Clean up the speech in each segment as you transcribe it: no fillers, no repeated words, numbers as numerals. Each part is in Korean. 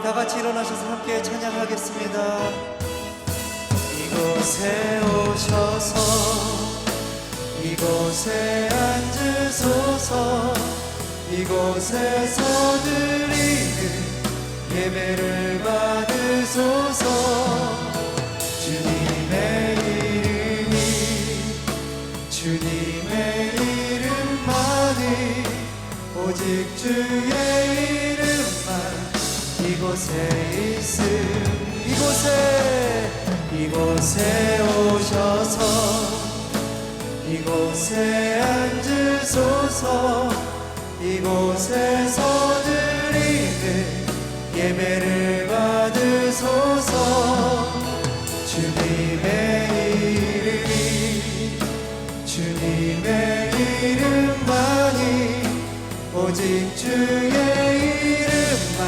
다 같이 일어나셔서 함께 찬양하겠습니다. 이곳에 오셔서 이곳에 앉으소서. 이곳에서 드리는 예배를 받으소서. 주님의 이름이 주님의 이름만이 오직 주의 이름만 이곳에 있음. 이곳에 오셔서 이곳에 앉으소서. 이곳에서 드리는 예배를 받으소서. 주님의 이름만이 오직 주의 이름만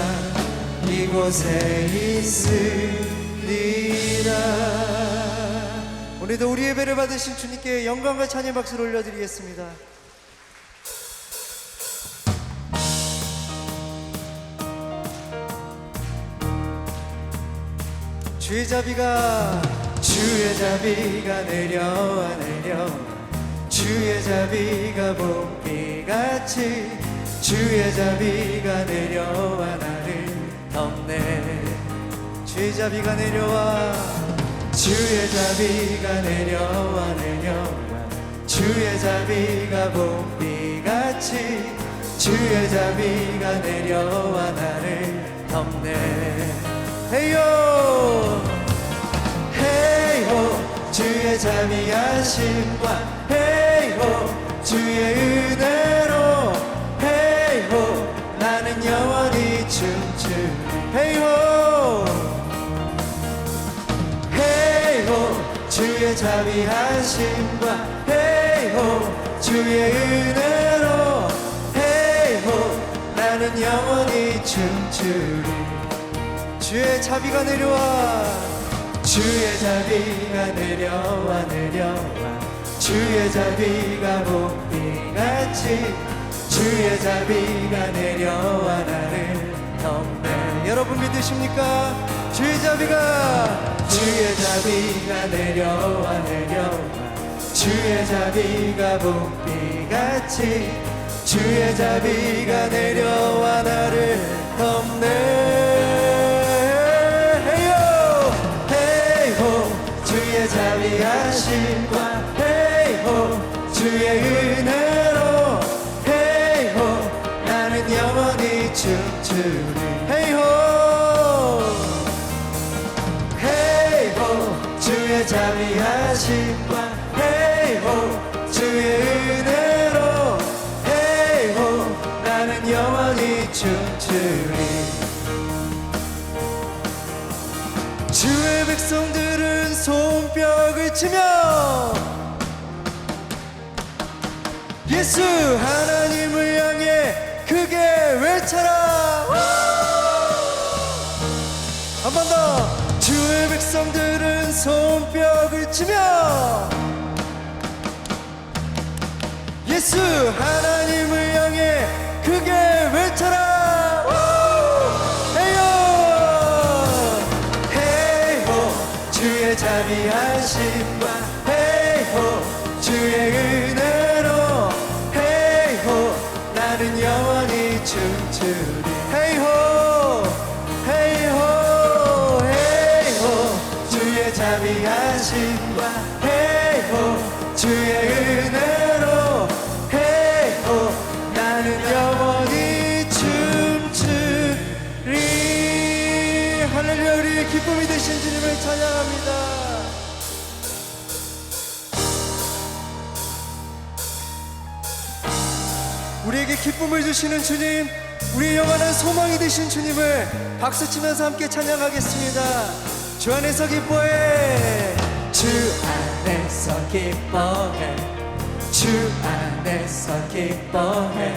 이곳에 있으리라. 오늘도 우리 예배를 받으신 주님께 영광과 찬양 박수를 올려드리겠습니다. 주의 자비가 내려와 주의 자비가 봄비같이 주의 자비가 내려와 나를 덮네. 주의 자비가 내려와 주의 자비가 내려와 주의 자비가 봄비같이 주의 자비가 내려와 나를 덮네. 헤이요 헤이호 주의 자비하심과 헤이호 주의 은혜로 헤이호 나는 영원히 춤추리. 헤이호 헤이호 주의 자비하심과 헤이호 주의 은혜로 헤이호 나는 영원히 춤추리. 주의 자비가 내려와 주의 자비가 내려와 주의 자비가 봄비같이 주의 자비가 내려와 나를 덮네. 여러분 믿으십니까? 주의 자비가 내려와 주의 자비가 봄비같이 주의 자비가 내려와 나를 덮네. 주의 자비하심과 헤이호 주의 은혜로 헤이호 나는 영원히 춤추리. 헤이호 헤이호 주의 자비하심과 헤이호 주의 은혜로 헤이호 나는 영원히 춤추리. 주의 백성들은 손뼉을 치며 예수 하나님을 향해 크게 외쳐라. 한 번 더. 주의 백성들은 손뼉을 치며 예수 하나님을 향해 크게 외쳐라. 주의 자비하심과 헤이호 주의 은혜로 헤이호 나는 영원히 춤추리. 헤이호 헤이호 헤이호 주의 자비하심과 헤이호 주의 은혜로 헤이호 나는 영원히 춤추리. 할렐루야. 우리의 기쁨이 되신 주님을 찬양합니다. 우리에게 기쁨을 주시는 주님, 우리의 영원한 소망이 되신 주님을 박수치면서 함께 찬양하겠습니다. 주 안에서 기뻐해. 주 안에서 기뻐해. 주 안에서 기뻐해.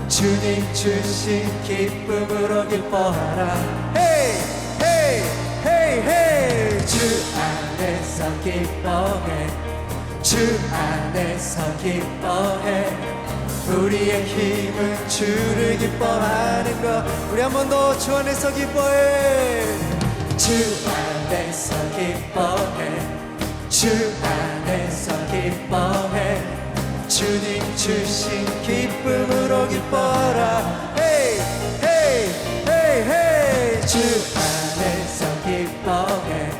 주님 주신 기쁨으로 기뻐하라. 헤이 헤이 헤이 헤이. 주 안에서 기뻐해. 주 안에서 기뻐해. 우리의 힘은 주를 기뻐하는 것. 우리 한 번 더 주 안에서 기뻐해. 주 안에서 기뻐해. 주 안에서 기뻐해. 주님 주신 기쁨으로 기뻐하라. 헤이 헤이 헤이 헤이. 주 안에서 기뻐해.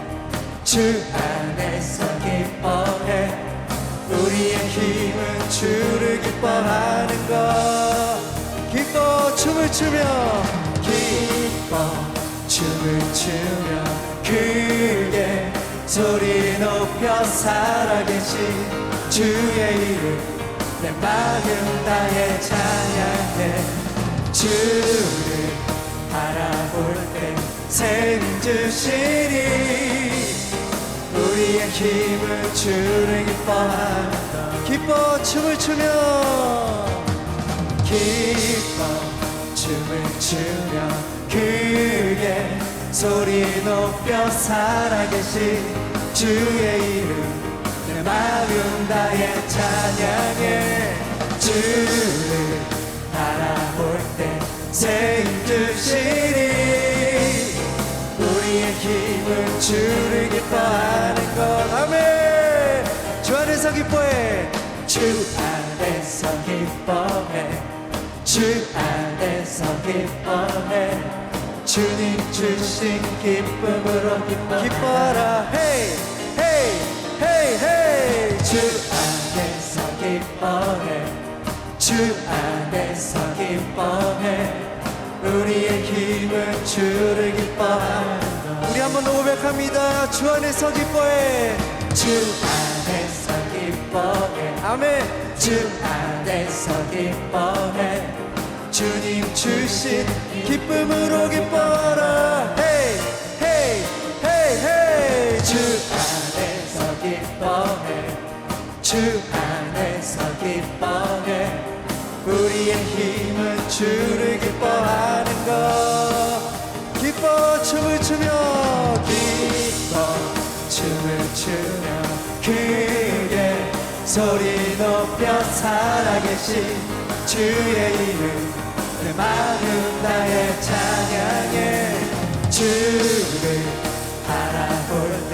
주 안에서 기뻐해. 우리의 힘은 주를 기뻐하는 것. 기뻐 춤을 추며 기뻐 춤을 추며 크게 소리 높여 살아계신 주의 이름 내 마음 다해 찬양해. 주를 바라볼 때 새 힘 주시니 우리의 힘은 주를 기뻐한다. 기뻐 춤을 추며 기뻐 춤을 추며 크게 소리 높여 살아계신 주의 이름 내 마음 다해 찬양해. 주를 바라볼 때 새 힘 주시니 우리의 힘은 주를 기뻐하는 것. 아멘. 주 안에서 기뻐해. 주 안에서 기뻐해. 주 안에서 기뻐해. 주님 주신 기쁨으로 기뻐하라. 헤이 헤이 헤이 헤이. 주 안에서 기뻐해. 주 안에서 기뻐해. 우리의 힘은 주를 기뻐한다. 우리 한 번 더 고백합니다. 주 안에서 기뻐해. 주 안에서 기뻐해. 아멘. 주 안에서 기뻐해. 주님 주신 기쁨으로 기뻐하라. 헤이 헤이 헤이 헤이. 주 안에서 기뻐해. 주 안에서 기뻐해. 우리의 힘은 주를 기뻐하는 것. 기뻐 춤을 추며 기뻐 춤을 추며 크게 소리 높여 살아계신 주의 이름 내 마음 다해 찬양해. 주를 바라볼 때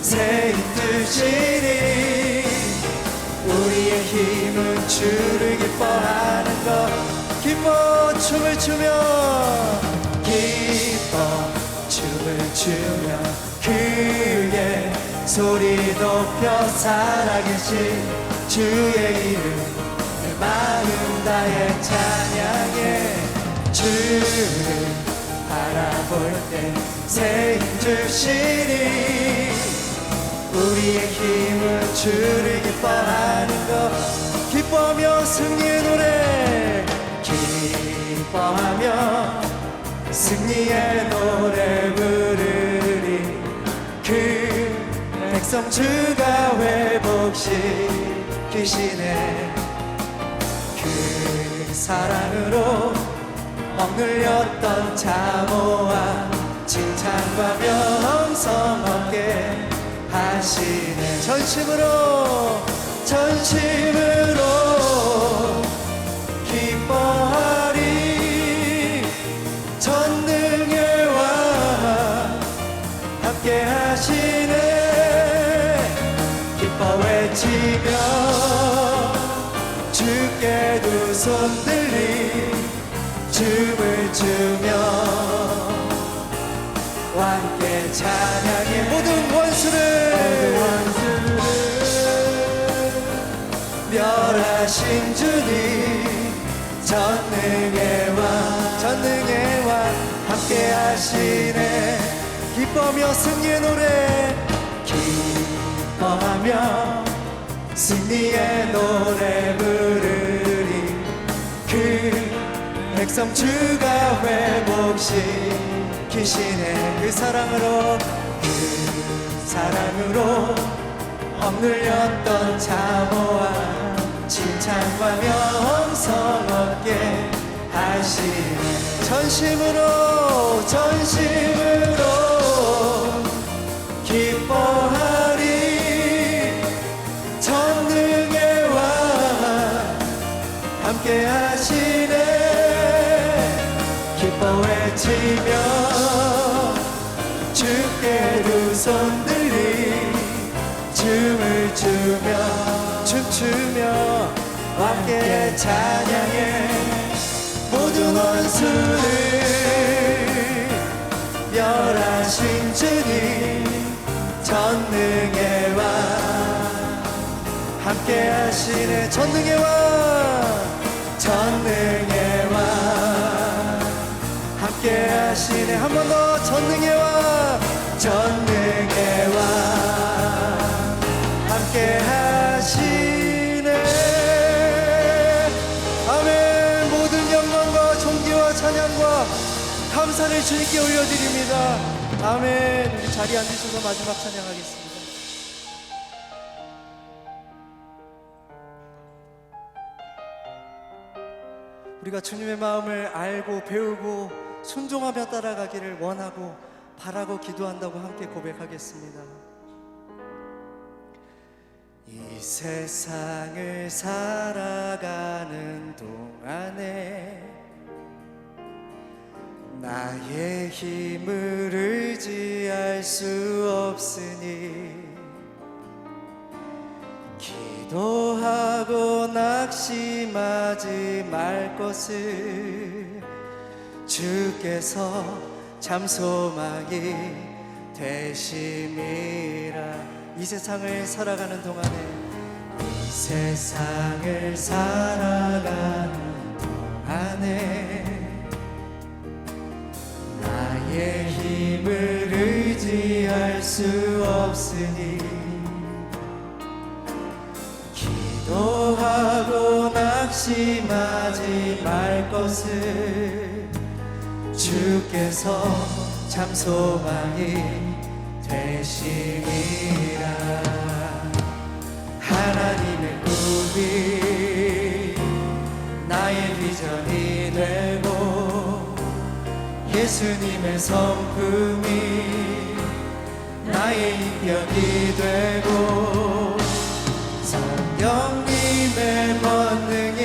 새 힘 주시니 우리의 힘은 주를 기뻐하는 것. 기뻐 춤을 추며 기뻐 춤을 추며 크게 소리 높여 살아계신 주의 이름 내 마음 다해 찬양해. 주를 바라볼 때 새 힘 주시니 우리의 힘은 주를 기뻐하는 것. 기뻐하며 승리의 노래. 기뻐하며 승리의 노래 부르리. 그 백성 주가 회복시키시네. 그 사랑으로 억눌렸던 자모와 칭찬과 명성 얻게 하시네. 전심으로 전심으로 기뻐하리. 전능의 왕 함께 하시네. 기뻐 외치며 주께 두 손 들리 춤을 추며 함께 찬양해. 모든 원수를 멸하신 주님 전능의 왕 함께 하시네. 기뻐하며 승리의 노래. 기뻐하며 승리의 노래 부르리. 그 백성 주가 회복시키시네. 그 사랑으로 억눌렸던 자모와 칭찬과 명성 얻게 하시네. 전심으로 기뻐하리. 전능의 왕 함께 외치며 주께 두 손 들리 춤을 추며 춤추며 함께 찬양해 모든 원수를 멸하신 주님 전능의 왕 함께 하시네 전능의 왕 전능의 왕 함께 하시네 한 번 더 전능의 왕 전능의 왕 함께 하시네 아멘 모든 영광과 존귀와 찬양과 감사를 주님께 올려드립니다 아멘 우리 자리에 앉으셔서 마지막 찬양하겠습니다 우리가 주님의 마음을 알고 배우고 순종하며 따라가기를 원하고 바라고 기도한다고 함께 고백하겠습니다. 이 세상을 살아가는 동안에 나의 힘을 의지할 수 없으니 기도하고 낙심하지 말 것을 주께서 참 소망이 되심이라 이 세상을 살아가는 동안에 이 세상을 살아가는 동안에 나의 힘을 의지할 수 없으니 기도하고 낙심하지 말 것을 주께서 참 소망이 되심이라 하나님의 꿈이 나의 비전이 되고 예수님의 성품이 나의 인격이 되고 성령님의 권능이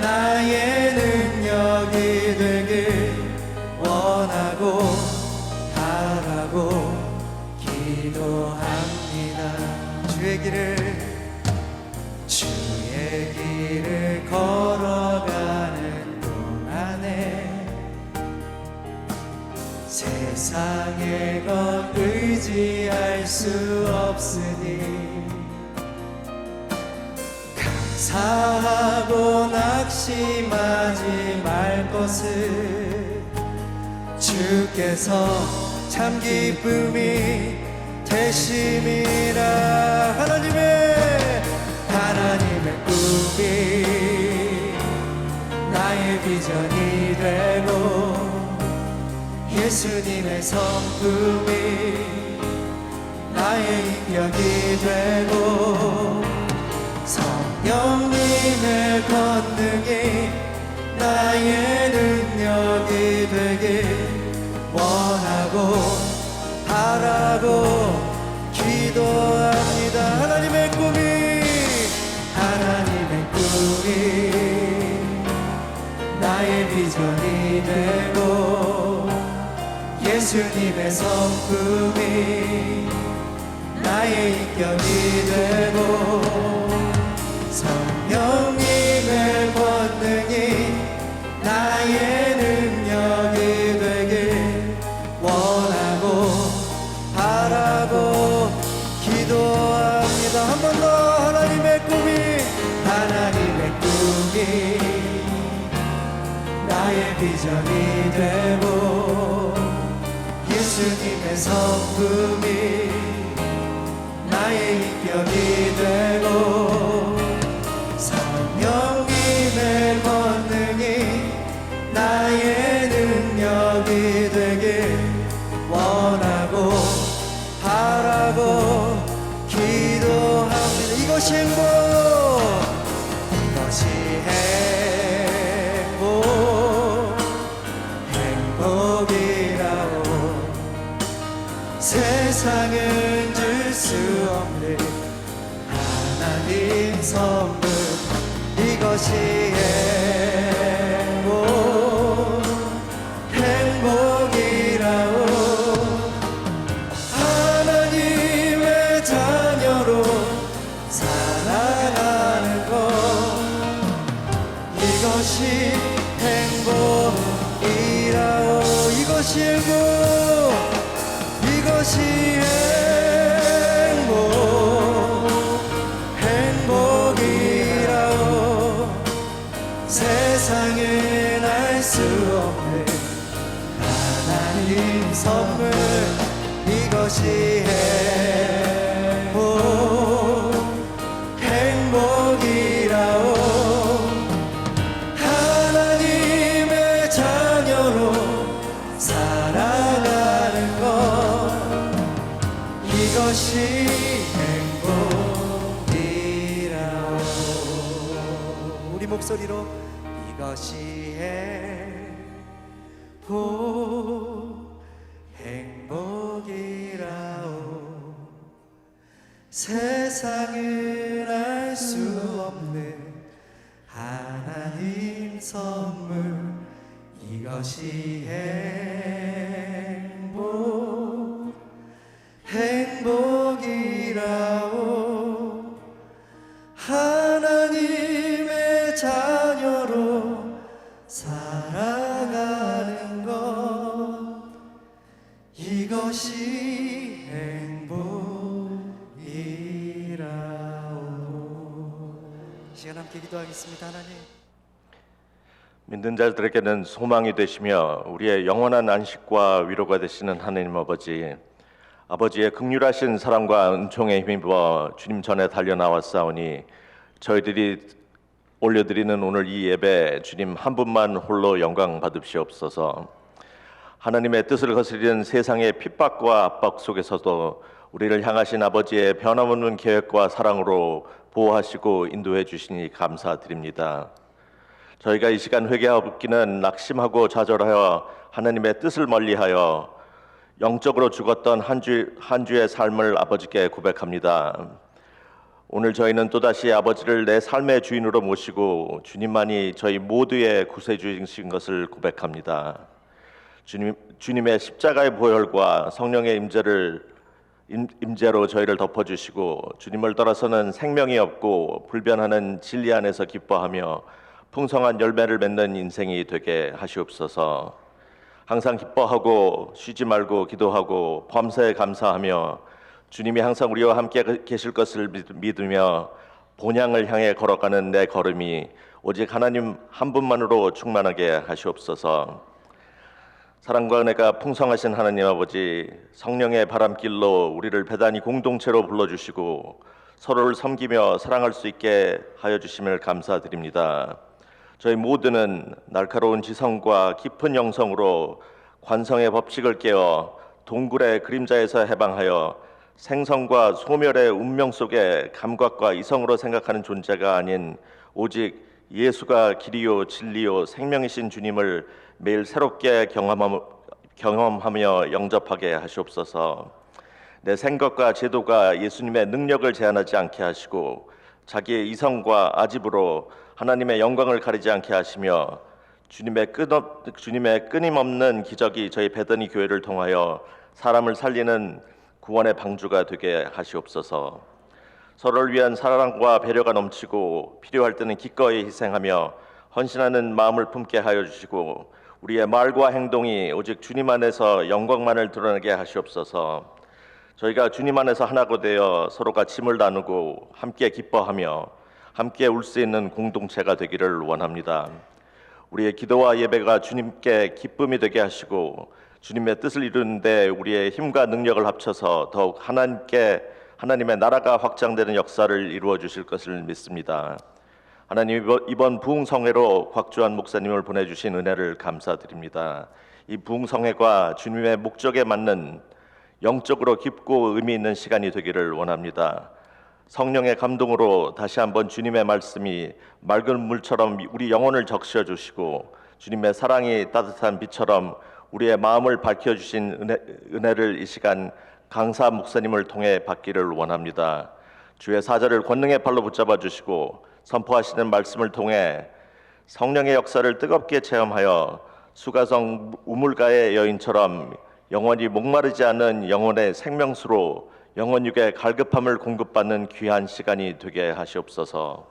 나의 능력이 되길 원하고 바라고 기도합니다 주의 길을 걸어가는 동안에 세상의 것 의지할 수 없으니 감사하고 낙심하지 말 것을 주께서 참 기쁨이 되심이라 하나님의 꿈이 나의 비전이 되고 예수님의 성품이 나의 인격이 되고 성령님의 권능이 나의 능력이 되길 원하고 바라고 기도합니다 하나님의 꿈이 나의 비전이 되고 예수님의 성품이 나의 인격이 되고 성령님의 권능이 나의 능력이 되길 원하고 바라고 기도합니다 한 번 더 하나님의 꿈이 나의 비전이 되고 예수님의 성품이 나의 인격이 되고 성령님의 권능이 나의 능력이 되길 원하고 바라고 기도합니다 이것이 행복이라고 세상은 줄 수 없는 하나님 선물 이것이 행복 행복이라오. 이것이 행복, 이것이 행복, 행복이라오. 세상은 알 수 없는 하나님 선물, 이것이 행복, 행복이라오. 하나님의 자녀로 살아가는 것, 이것이 행복이라오. 우리 목소리로 이것이 행복, 행복이라오. 세상을 알 수 없는 하나님 선물, 이것이 행복, 행복이라오. 하나님의 자녀로 살아가는 것, 이것이 행복이라오. 시간 함께 기도하겠습니다. 하나님, 믿는 자들에게는 소망이 되시며 우리의 영원한 안식과 위로가 되시는 하나님 아버지, 아버지의 극률하신 사랑과 은총에 힘입어 주님 전에 달려나왔사오니 저희들이 올려드리는 오늘 이 예배 주님 한 분만 홀로 영광 받으시옵소서. 하나님의 뜻을 거스리는 세상의 핍박과 압박 속에서도 우리를 향하신 아버지의 변함없는 계획과 사랑으로 보호하시고 인도해 주시니 감사드립니다. 저희가 이 시간 회개하기는 낙심하고 좌절하여 하나님의 뜻을 멀리하여 영적으로 죽었던 한 주의 삶을 아버지께 고백합니다. 오늘 저희는 또다시 아버지를 내 삶의 주인으로 모시고 주님만이 저희 모두의 구세주이신 것을 고백합니다. 주님의 십자가의 보혈과 성령의 임재로 저희를 덮어주시고 주님을 따라서는 생명이 없고 불변하는 진리 안에서 기뻐하며 풍성한 열매를 맺는 인생이 되게 하시옵소서. 항상 기뻐하고 쉬지 말고 기도하고 밤새 감사하며 주님이 항상 우리와 함께 계실 것을 믿으며 본향을 향해 걸어가는 내 걸음이 오직 하나님 한 분만으로 충만하게 하시옵소서. 사랑과 은혜가 풍성하신 하나님 아버지, 성령의 바람길로 우리를 배단위 공동체로 불러주시고 서로를 섬기며 사랑할 수 있게 하여 주심을 감사드립니다. 저희 모두는 날카로운 지성과 깊은 영성으로 관성의 법칙을 깨어 동굴의 그림자에서 해방하여 생성과 소멸의 운명 속에 감각과 이성으로 생각하는 존재가 아닌 오직 예수가 길이요 진리요 생명이신 주님을 매일 새롭게 경험하며 영접하게 하시옵소서. 내 생각과 제도가 예수님의 능력을 제한하지 않게 하시고 자기의 이성과 아집으로 하나님의 영광을 가리지 않게 하시며 주님의 끊임없는 기적이 저희 베더니 교회를 통하여 사람을 살리는 구원의 방주가 되게 하시옵소서. 서로를 위한 사랑과 배려가 넘치고 필요할 때는 기꺼이 희생하며 헌신하는 마음을 품게 하여 주시고 우리의 말과 행동이 오직 주님 안에서 영광만을 드러내게 하시옵소서. 저희가 주님 안에서 하나가 되어 서로가 짐을 나누고 함께 기뻐하며 함께 울 수 있는 공동체가 되기를 원합니다. 우리의 기도와 예배가 주님께 기쁨이 되게 하시고 주님의 뜻을 이루는데 우리의 힘과 능력을 합쳐서 더욱 하나님의 나라가 확장되는 역사를 이루어 주실 것을 믿습니다. 하나님, 이번 부흥성회로 곽주한 목사님을 보내주신 은혜를 감사드립니다. 이 부흥성회가 주님의 목적에 맞는 영적으로 깊고 의미 있는 시간이 되기를 원합니다. 성령의 감동으로 다시 한번 주님의 말씀이 맑은 물처럼 우리 영혼을 적셔 주시고 주님의 사랑이 따뜻한 빛처럼 우리의 마음을 밝혀주신 은혜를 이 시간 강사 목사님을 통해 받기를 원합니다. 주의 사자를 권능의 팔로 붙잡아 주시고 선포하시는 말씀을 통해 성령의 역사를 뜨겁게 체험하여 수가성 우물가의 여인처럼 영원히 목마르지 않은 영혼의 생명수로 영혼육의 갈급함을 공급받는 귀한 시간이 되게 하시옵소서.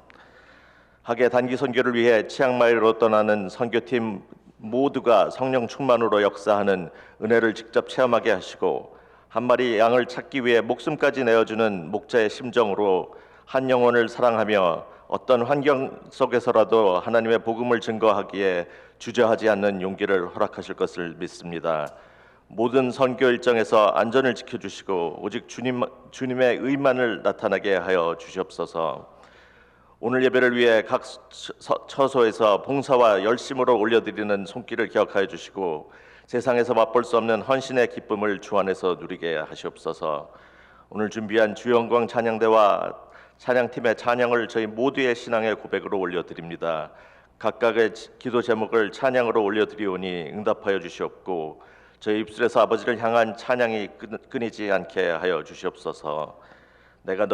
학예 단기 선교를 위해 치앙마이로 떠나는 선교팀 모두가 성령 충만으로 역사하는 은혜를 직접 체험하게 하시고 한 마리 양을 찾기 위해 목숨까지 내어주는 목자의 심정으로 한 영혼을 사랑하며 어떤 환경 속에서라도 하나님의 복음을 증거하기에 주저하지 않는 용기를 허락하실 것을 믿습니다. 모든 선교 일정에서 안전을 지켜주시고 오직 주님의 의만을 나타나게 하여 주시옵소서. 오늘 예배를 위해 각 처소에서 봉사와 열심으로 올려드리는 손길을 기억하여 주시고 세상에서 맛볼 수 없는 헌신의 기쁨을 주 안에서 누리게 하시옵소서. 오늘 준비한 주영광 찬양대와 찬양팀의 찬양을 저희 모두의 신앙의 고백으로 올려드립니다. 각각의 기도 제목을 찬양으로 올려드리오니 응답하여 주시옵고 저희 입술에서 아버지를 향한 찬양이 끊이지 않게 하여 주시옵소서. 내가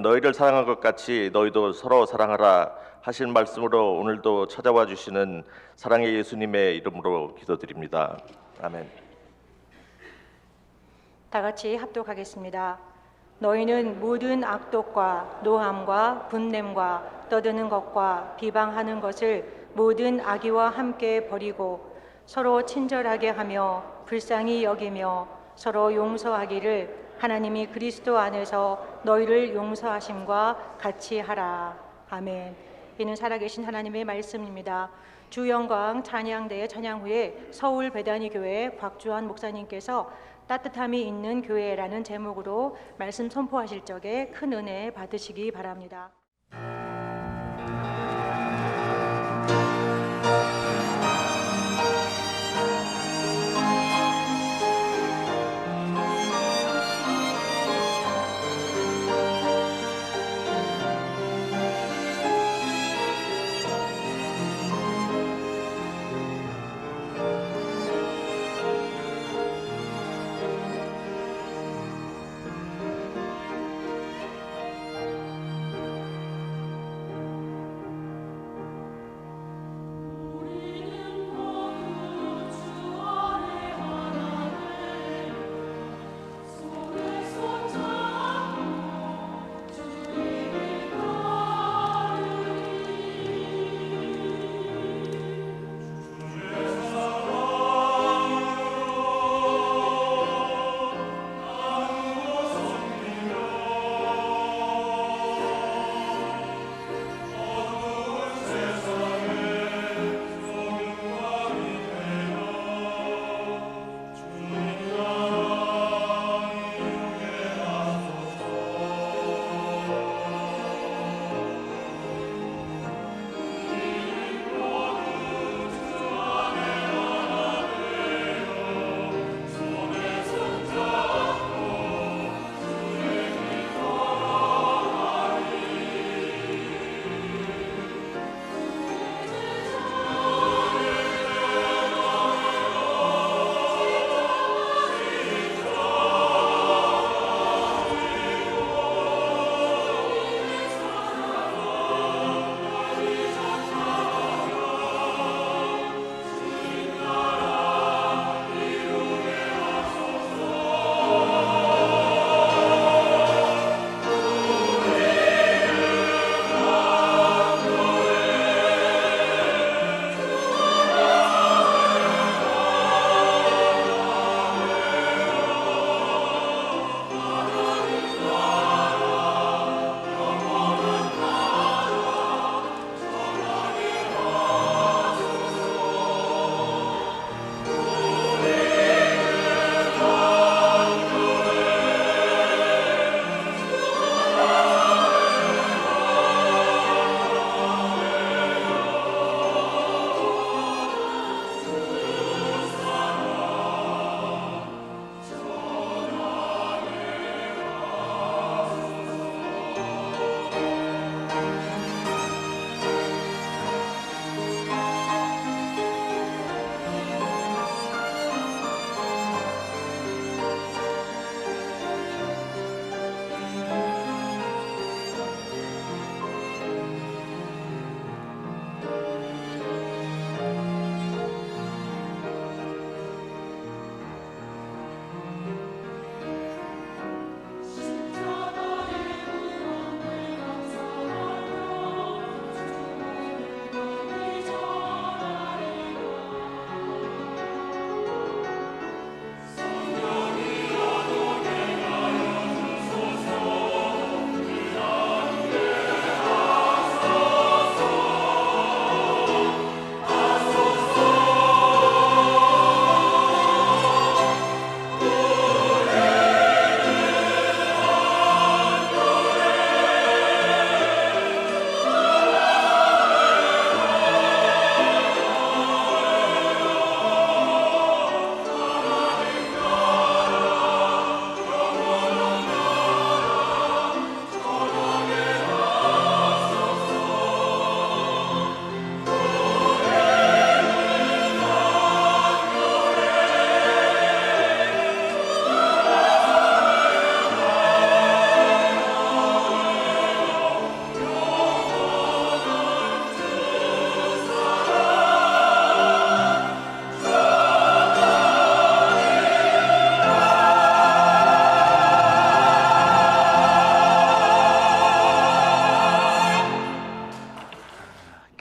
너희를 사랑한 것 같이 너희도 서로 사랑하라 하신 말씀으로 오늘도 찾아와 주시는 사랑의 예수님의 이름으로 기도드립니다. 아멘. 다 같이 합독하겠습니다. 너희는 모든 악독과 노함과 분냄과 떠드는 것과 비방하는 것을 모든 악의와 함께 버리고 서로 친절하게 하며 불쌍히 여기며 서로 용서하기를 하나님이 그리스도 안에서 너희를 용서하심과 같이 하라. 아멘. 이는 살아계신 하나님의 말씀입니다. 주 영광 찬양대의 찬양 후에 서울 베다니 교회 곽주환 목사님께서 따뜻함이 있는 교회라는 제목으로 말씀 선포하실 적에 큰 은혜 받으시기 바랍니다.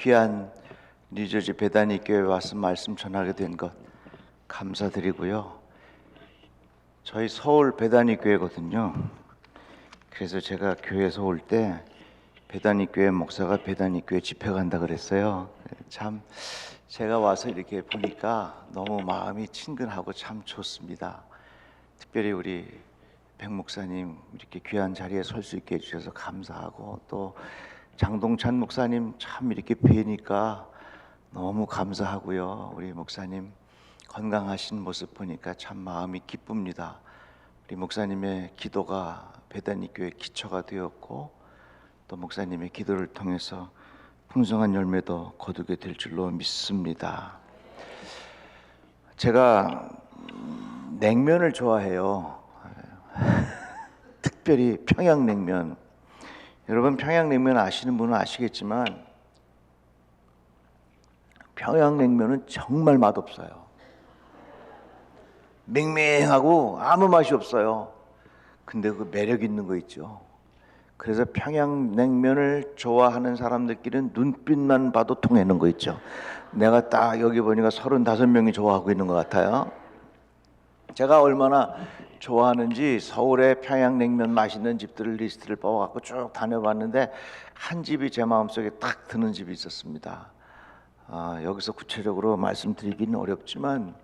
귀한 뉴저지 베다니 교회에 와서 말씀 전하게 된 것 감사드리고요. 저희 서울 베다니 교회거든요. 그래서 제가 교회에서 올 때 베다니 교회 목사가 베다니 교회 집회 간다 그랬어요. 참 제가 와서 이렇게 보니까 너무 마음이 친근하고 참 좋습니다. 특별히 우리 백 목사님 이렇게 귀한 자리에 설 수 있게 해주셔서 감사하고, 또 장동찬 목사님 참 이렇게 뵈니까 너무 감사하고요. 우리 목사님 건강하신 모습 보니까 참 마음이 기쁩니다. 우리 목사님의 기도가 베다니 교회 기초가 되었고, 또 목사님의 기도를 통해서 풍성한 열매도 거두게 될 줄로 믿습니다. 제가 냉면을 좋아해요. 특별히 평양냉면. 여러분 평양냉면 아시는 분은 아시겠지만 평양냉면은 정말 맛없어요. 맹맹하고 아무 맛이 없어요. 근데 그 매력 있는 거 있죠. 그래서 평양냉면을 좋아하는 사람들끼리는 눈빛만 봐도 통하는 거 있죠. 내가 딱 여기 보니까 35명이 좋아하고 있는 것 같아요. 제가 얼마나 좋아하는지 서울에 평양냉면 맛있는 집들을 리스트를 뽑아갖고 쭉 다녀봤는데 한 집이 제 마음속에 딱 드는 집이 있었습니다. 여기서 구체적으로 말씀드리기는 어렵지만,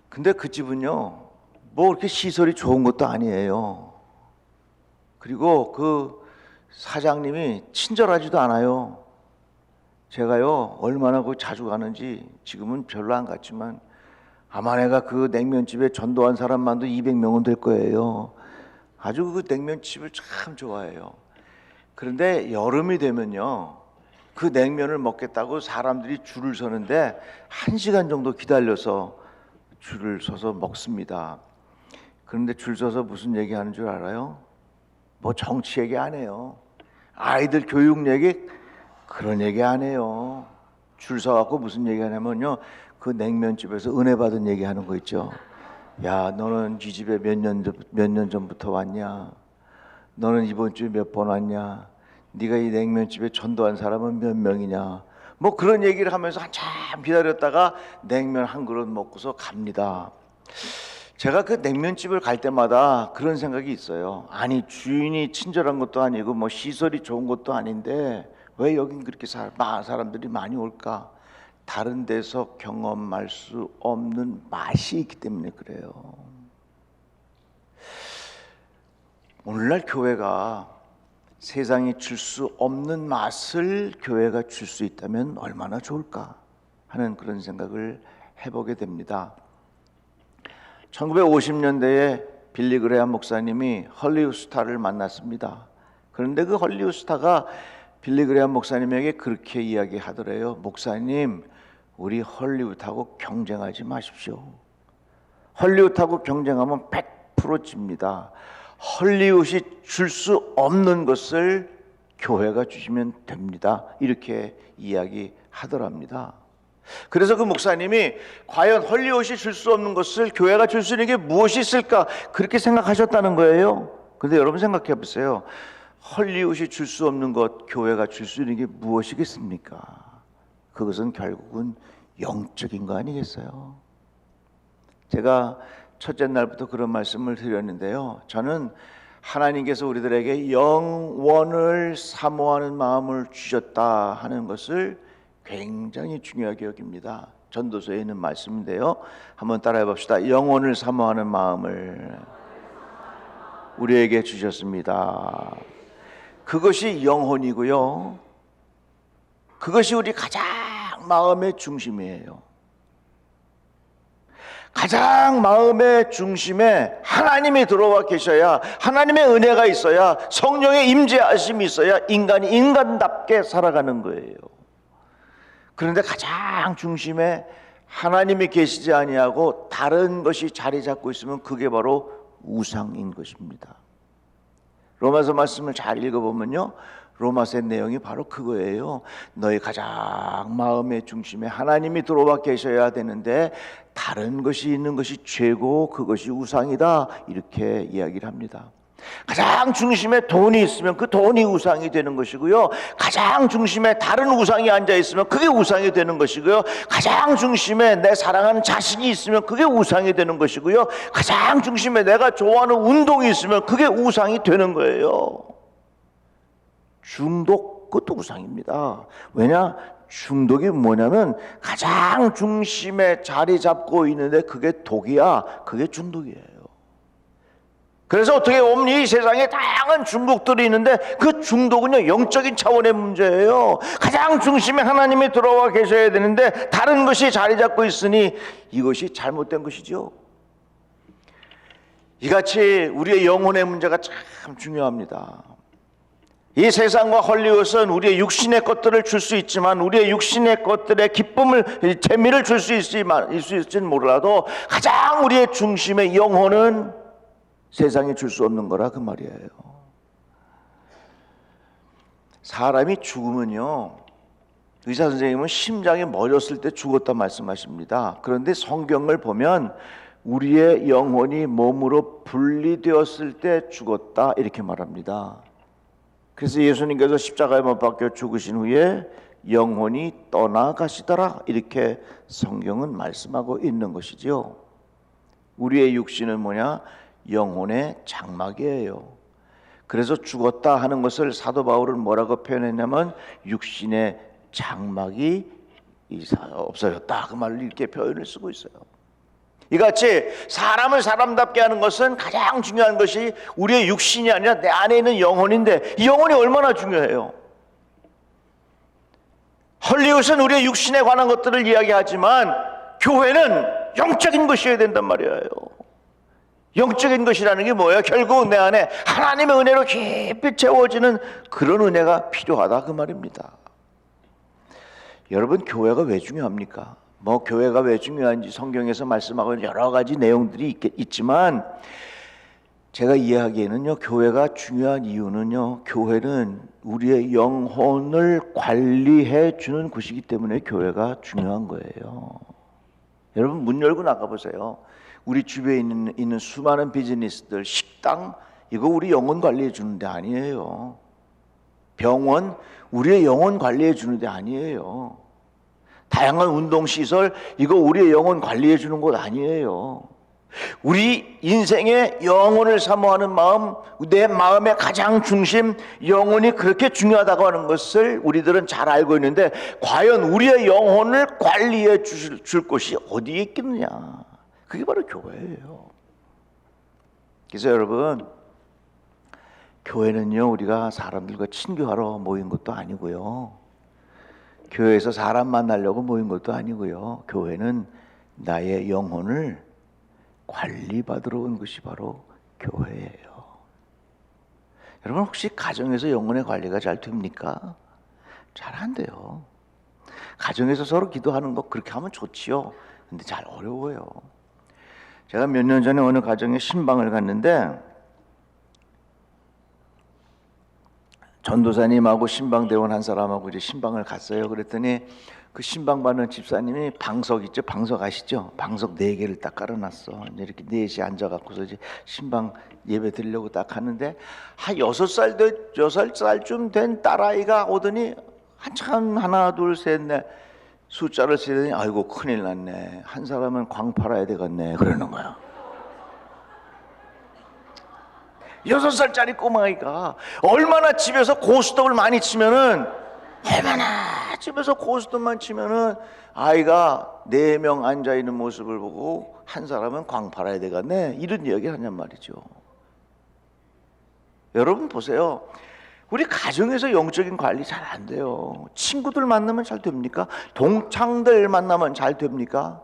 근데 그 집은요 뭐 그렇게 시설이 좋은 것도 아니에요. 그리고 그 사장님이 친절하지도 않아요. 제가요 얼마나 그 자주 가는지 지금은 별로 안 갔지만 아마 내가 그 냉면집에 전도한 사람만도 200명은 될 거예요. 아주 그 냉면집을 참 좋아해요. 그런데 여름이 되면요 그 냉면을 먹겠다고 사람들이 줄을 서는데 1시간 정도 기다려서 줄을 서서 먹습니다. 그런데 줄 서서 무슨 얘기하는 줄 알아요? 뭐 정치 얘기 안 해요. 아이들 교육 얘기 그런 얘기 안 해요. 줄 서갖고 무슨 얘기 하냐면요 그 냉면집에서 은혜 받은 얘기하는 거 있죠. 야 너는 이 집에 몇 년 전부터 왔냐? 너는 이번 주에 몇 번 왔냐? 네가 이 냉면집에 전도한 사람은 몇 명이냐? 뭐 그런 얘기를 하면서 한참 기다렸다가 냉면 한 그릇 먹고서 갑니다. 제가 그 냉면집을 갈 때마다 그런 생각이 있어요. 아니 주인이 친절한 것도 아니고 뭐 시설이 좋은 것도 아닌데 왜 여긴 그렇게 사람들이 많이 올까? 다른 데서 경험할 수 없는 맛이 있기 때문에 그래요. 오늘날 교회가 세상이 줄 수 없는 맛을 교회가 줄 수 있다면 얼마나 좋을까 하는 그런 생각을 해보게 됩니다. 1950년대에 빌리 그레엄 목사님이 헐리우드 스타를 만났습니다. 그런데 그 헐리우드 스타가 빌리 그레엄 목사님에게 그렇게 이야기하더래요. 목사님, 우리 헐리우드하고 경쟁하지 마십시오. 헐리우드하고 경쟁하면 100% 집니다. 헐리우드이 줄 수 없는 것을 교회가 주시면 됩니다. 이렇게 이야기하더랍니다. 그래서 그 목사님이 과연 헐리우드이 줄 수 없는 것을 교회가 줄 수 있는 게 무엇이 있을까 그렇게 생각하셨다는 거예요. 그런데 여러분 생각해 보세요. 헐리우드이 줄 수 없는 것 교회가 줄 수 있는 게 무엇이겠습니까? 그것은 결국은 영적인 거 아니겠어요? 제가 첫째 날부터 그런 말씀을 드렸는데요. 저는 하나님께서 우리들에게 영원을 사모하는 마음을 주셨다 하는 것을 굉장히 중요하게 여깁니다. 전도서에 있는 말씀인데요. 한번 따라해 봅시다. 영원을 사모하는 마음을 우리에게 주셨습니다. 그것이 영혼이고요. 그것이 우리 가장 마음의 중심이에요. 가장 마음의 중심에 하나님이 들어와 계셔야, 하나님의 은혜가 있어야, 성령의 임재하심이 있어야 인간이 인간답게 살아가는 거예요. 그런데 가장 중심에 하나님이 계시지 아니하고 다른 것이 자리 잡고 있으면 그게 바로 우상인 것입니다. 로마서 말씀을 잘 읽어보면요, 로마서의 내용이 바로 그거예요. 너희 가장 마음의 중심에 하나님이 들어와 계셔야 되는데 다른 것이 있는 것이 죄고 그것이 우상이다, 이렇게 이야기를 합니다. 가장 중심에 돈이 있으면 그 돈이 우상이 되는 것이고요. 가장 중심에 다른 우상이 앉아 있으면 그게 우상이 되는 것이고요. 가장 중심에 내 사랑하는 자식이 있으면 그게 우상이 되는 것이고요. 가장 중심에 내가 좋아하는 운동이 있으면 그게 우상이 되는 거예요. 중독, 그것도 우상입니다. 왜냐? 중독이 뭐냐면 가장 중심에 자리 잡고 있는데 그게 독이야. 그게 중독이에요. 그래서 어떻게 보면 이 세상에 다양한 중독들이 있는데 그 중독은요, 영적인 차원의 문제예요. 가장 중심에 하나님이 들어와 계셔야 되는데 다른 것이 자리 잡고 있으니 이것이 잘못된 것이죠. 이같이 우리의 영혼의 문제가 참 중요합니다. 이 세상과 헐리우드는 우리의 육신의 것들을 줄 수 있지만 우리의 육신의 것들의 기쁨을, 재미를 줄 수 있을지는 몰라도 가장 우리의 중심의 영혼은 세상이 줄 수 없는 거라 그 말이에요. 사람이 죽으면요, 의사 선생님은 심장이 멎었을 때 죽었다 말씀하십니다. 그런데 성경을 보면 우리의 영혼이 몸으로 분리되었을 때 죽었다 이렇게 말합니다. 그래서 예수님께서 십자가에 못 박혀 죽으신 후에 영혼이 떠나가시더라 이렇게 성경은 말씀하고 있는 것이죠. 우리의 육신은 뭐냐? 영혼의 장막이에요. 그래서 죽었다 하는 것을 사도 바울은 뭐라고 표현했냐면 육신의 장막이 없어졌다 그 말을 이렇게 표현을 쓰고 있어요. 이같이 사람을 사람답게 하는 것은 가장 중요한 것이 우리의 육신이 아니라 내 안에 있는 영혼인데 이 영혼이 얼마나 중요해요. 헐리우드는 우리의 육신에 관한 것들을 이야기하지만 교회는 영적인 것이어야 된단 말이에요. 영적인 것이라는 게 뭐예요? 결국 내 안에 하나님의 은혜로 깊이 채워지는 그런 은혜가 필요하다 그 말입니다. 여러분, 교회가 왜 중요합니까? 뭐 교회가 왜 중요한지 성경에서 말씀하고 여러 가지 내용들이 있지만 제가 이해하기에는요, 교회가 중요한 이유는요, 교회는 우리의 영혼을 관리해 주는 곳이기 때문에 교회가 중요한 거예요. 여러분, 문 열고 나가보세요. 우리 주변에 있는 수많은 비즈니스들, 식당, 이거 우리 영혼 관리해 주는 데 아니에요. 병원, 우리의 영혼 관리해 주는 데 아니에요. 다양한 운동시설, 이거 우리의 영혼 관리해 주는 곳 아니에요. 우리 인생의 영혼을 사모하는 마음, 내 마음의 가장 중심, 영혼이 그렇게 중요하다고 하는 것을 우리들은 잘 알고 있는데 과연 우리의 영혼을 관리해 줄 곳이 어디에 있겠느냐? 그게 바로 교회예요. 그래서 여러분, 교회는요, 우리가 사람들과 친교하러 모인 것도 아니고요, 교회에서 사람 만나려고 모인 것도 아니고요, 교회는 나의 영혼을 관리받으러 온 것이 바로 교회예요. 여러분, 혹시 가정에서 영혼의 관리가 잘 됩니까? 잘 안 돼요. 가정에서 서로 기도하는 거 그렇게 하면 좋지요. 근데 잘 어려워요. 제가 몇 년 전에 어느 가정에 신방을 갔는데 전도사님하고 신방대원 한 사람하고 이제 신방을 갔어요. 그랬더니 그 신방 받는 집사님이 방석 있죠? 방석 아시죠? 방석 4개를 딱 깔아놨어. 이제 이렇게 넷이 앉아갖고서 이제 신방 예배 드리려고 딱 하는데 한 6살쯤 된 딸아이가 오더니 한참 하나 둘 셋 넷 숫자를 세더니 아이고 큰일 났네. 한 사람은 광 팔아야 되겠네. 그러는 거야. 6살짜리 꼬마아이가 얼마나 집에서 고스톱을 많이 치면은 얼마나 집에서 고스톱만 치면은 아이가 4명 앉아있는 모습을 보고 한 사람은 광 팔아야 되겠네. 이런 이야기를 하냔 말이죠. 여러분 보세요. 우리 가정에서 영적인 관리 잘 안 돼요. 친구들 만나면 잘 됩니까? 동창들 만나면 잘 됩니까?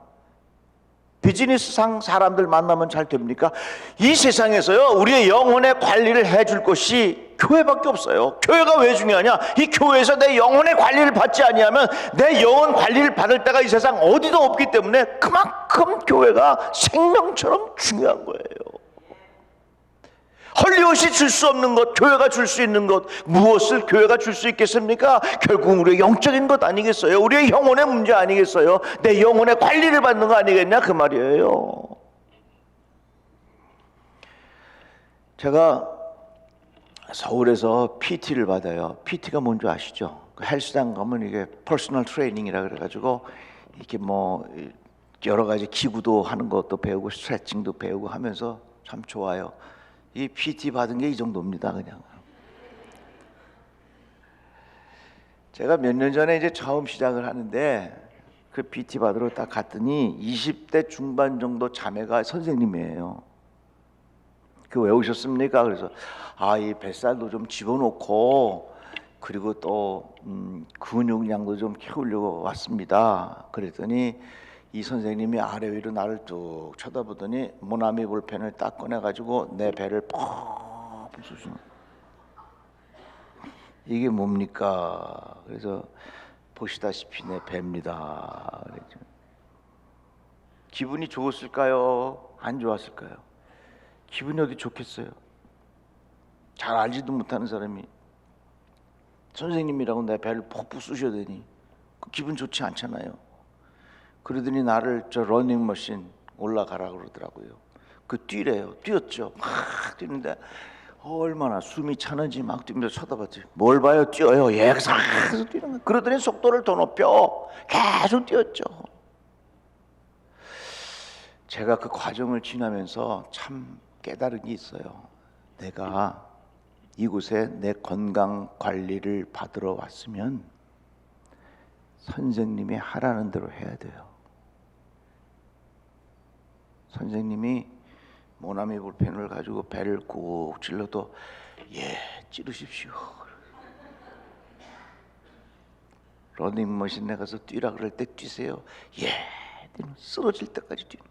비즈니스상 사람들 만나면 잘 됩니까? 이 세상에서요, 우리의 영혼의 관리를 해줄 것이 교회밖에 없어요. 교회가 왜 중요하냐? 이 교회에서 내 영혼의 관리를 받지 아니하면 내 영혼 관리를 받을 때가 이 세상 어디도 없기 때문에 그만큼 교회가 생명처럼 중요한 거예요. 헐리우드이 줄 수 없는 것, 교회가 줄 수 있는 것, 무엇을 교회가 줄 수 있겠습니까? 결국 우리의 영적인 것 아니겠어요? 우리의 영혼의 문제 아니겠어요? 내 영혼의 관리를 받는 거 아니겠냐? 그 말이에요. 제가 서울에서 PT를 받아요. PT가 뭔지 아시죠? 그 헬스장 가면 이게 퍼스널 트레이닝이라 그래가지고 이렇게 뭐 여러 가지 기구도 하는 것도 배우고 스트레칭도 배우고 하면서 참 좋아요. 이 PT 받은 게 이 정도입니다, 그냥. 제가 몇 년 전에 이제 처음 시작을 하는데 그 PT 받으러 딱 갔더니 20대 중반 정도 자매가 선생님이에요. 그 왜 오셨습니까? 그래서 이 뱃살도 좀 집어넣고 그리고 또 근육량도 좀 키우려고 왔습니다. 그랬더니 이 선생님이 아래 위로 나를 뚝 쳐다보더니 모나미 볼펜을 딱 꺼내가지고 내 배를 퍽 부수시는. 이게 뭡니까? 그래서 보시다시피 내 배입니다. 그랬죠. 기분이 좋았을까요? 안 좋았을까요? 기분이 어디 좋겠어요? 잘 알지도 못하는 사람이 선생님이라고 내 배를 퍽 부수셔대니 그 기분 좋지 않잖아요. 그러더니 나를 저 러닝머신 올라가라 그러더라고요. 그 뛰래요. 뛰었죠. 막 뛰는데 얼마나 숨이 차는지 막 뛰면서 쳐다봤지. 뭘 봐요? 뛰어요. 계속 뛰는 거예요. 그러더니 속도를 더 높여 계속 뛰었죠. 제가 그 과정을 지나면서 참 깨달은 게 있어요. 내가 이곳에 내 건강 관리를 받으러 왔으면 선생님이 하라는 대로 해야 돼요. 선생님이 모나미 볼펜을 가지고 배를 꾹 찔러도 찌르십시오. 러닝머신에 가서 뛰라 그럴 때 뛰세요. 쓰러질 때까지 뛰는.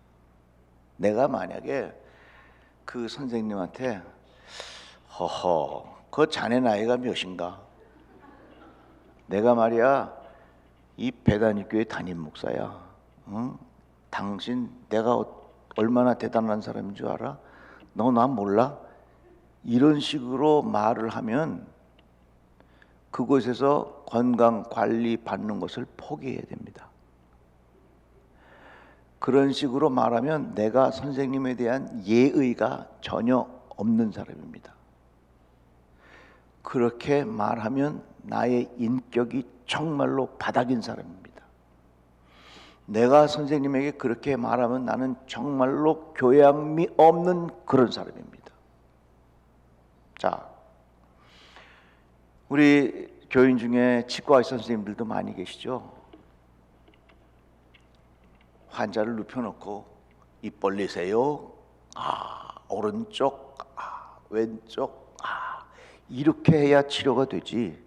내가 만약에 그 선생님한테 그 자네 나이가 몇인가? 내가 말이야 이 배단위교회 담임 목사야. 응? 당신 내가 얼마나 대단한 사람인 줄 알아? 너 나 몰라? 이런 식으로 말을 하면 그곳에서 건강 관리 받는 것을 포기해야 됩니다. 그런 식으로 말하면 내가 선생님에 대한 예의가 전혀 없는 사람입니다. 그렇게 말하면 나의 인격이 정말로 바닥인 사람입니다. 내가 선생님에게 그렇게 말하면 나는 정말로 교양미 없는 그런 사람입니다. 자, 우리 교인 중에 치과 의사 선생님들도 많이 계시죠? 환자를 눕혀놓고 입 벌리세요. 오른쪽, 왼쪽, 이렇게 해야 치료가 되지.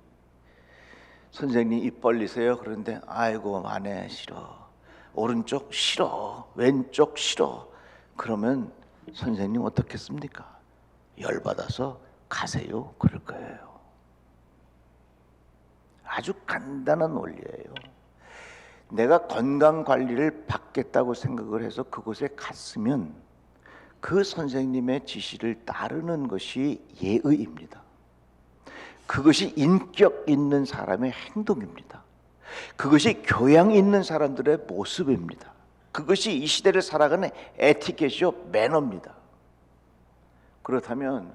선생님 입 벌리세요. 그런데 아이고 안해 싫어. 오른쪽 싫어. 왼쪽 싫어. 그러면 선생님 어떻겠습니까? 열받아서 가세요. 그럴 거예요. 아주 간단한 원리예요. 내가 건강 관리를 받겠다고 생각을 해서 그곳에 갔으면 그 선생님의 지시를 따르는 것이 예의입니다. 그것이 인격 있는 사람의 행동입니다. 그것이 교양 있는 사람들의 모습입니다. 그것이 이 시대를 살아가는 에티켓이요, 매너입니다. 그렇다면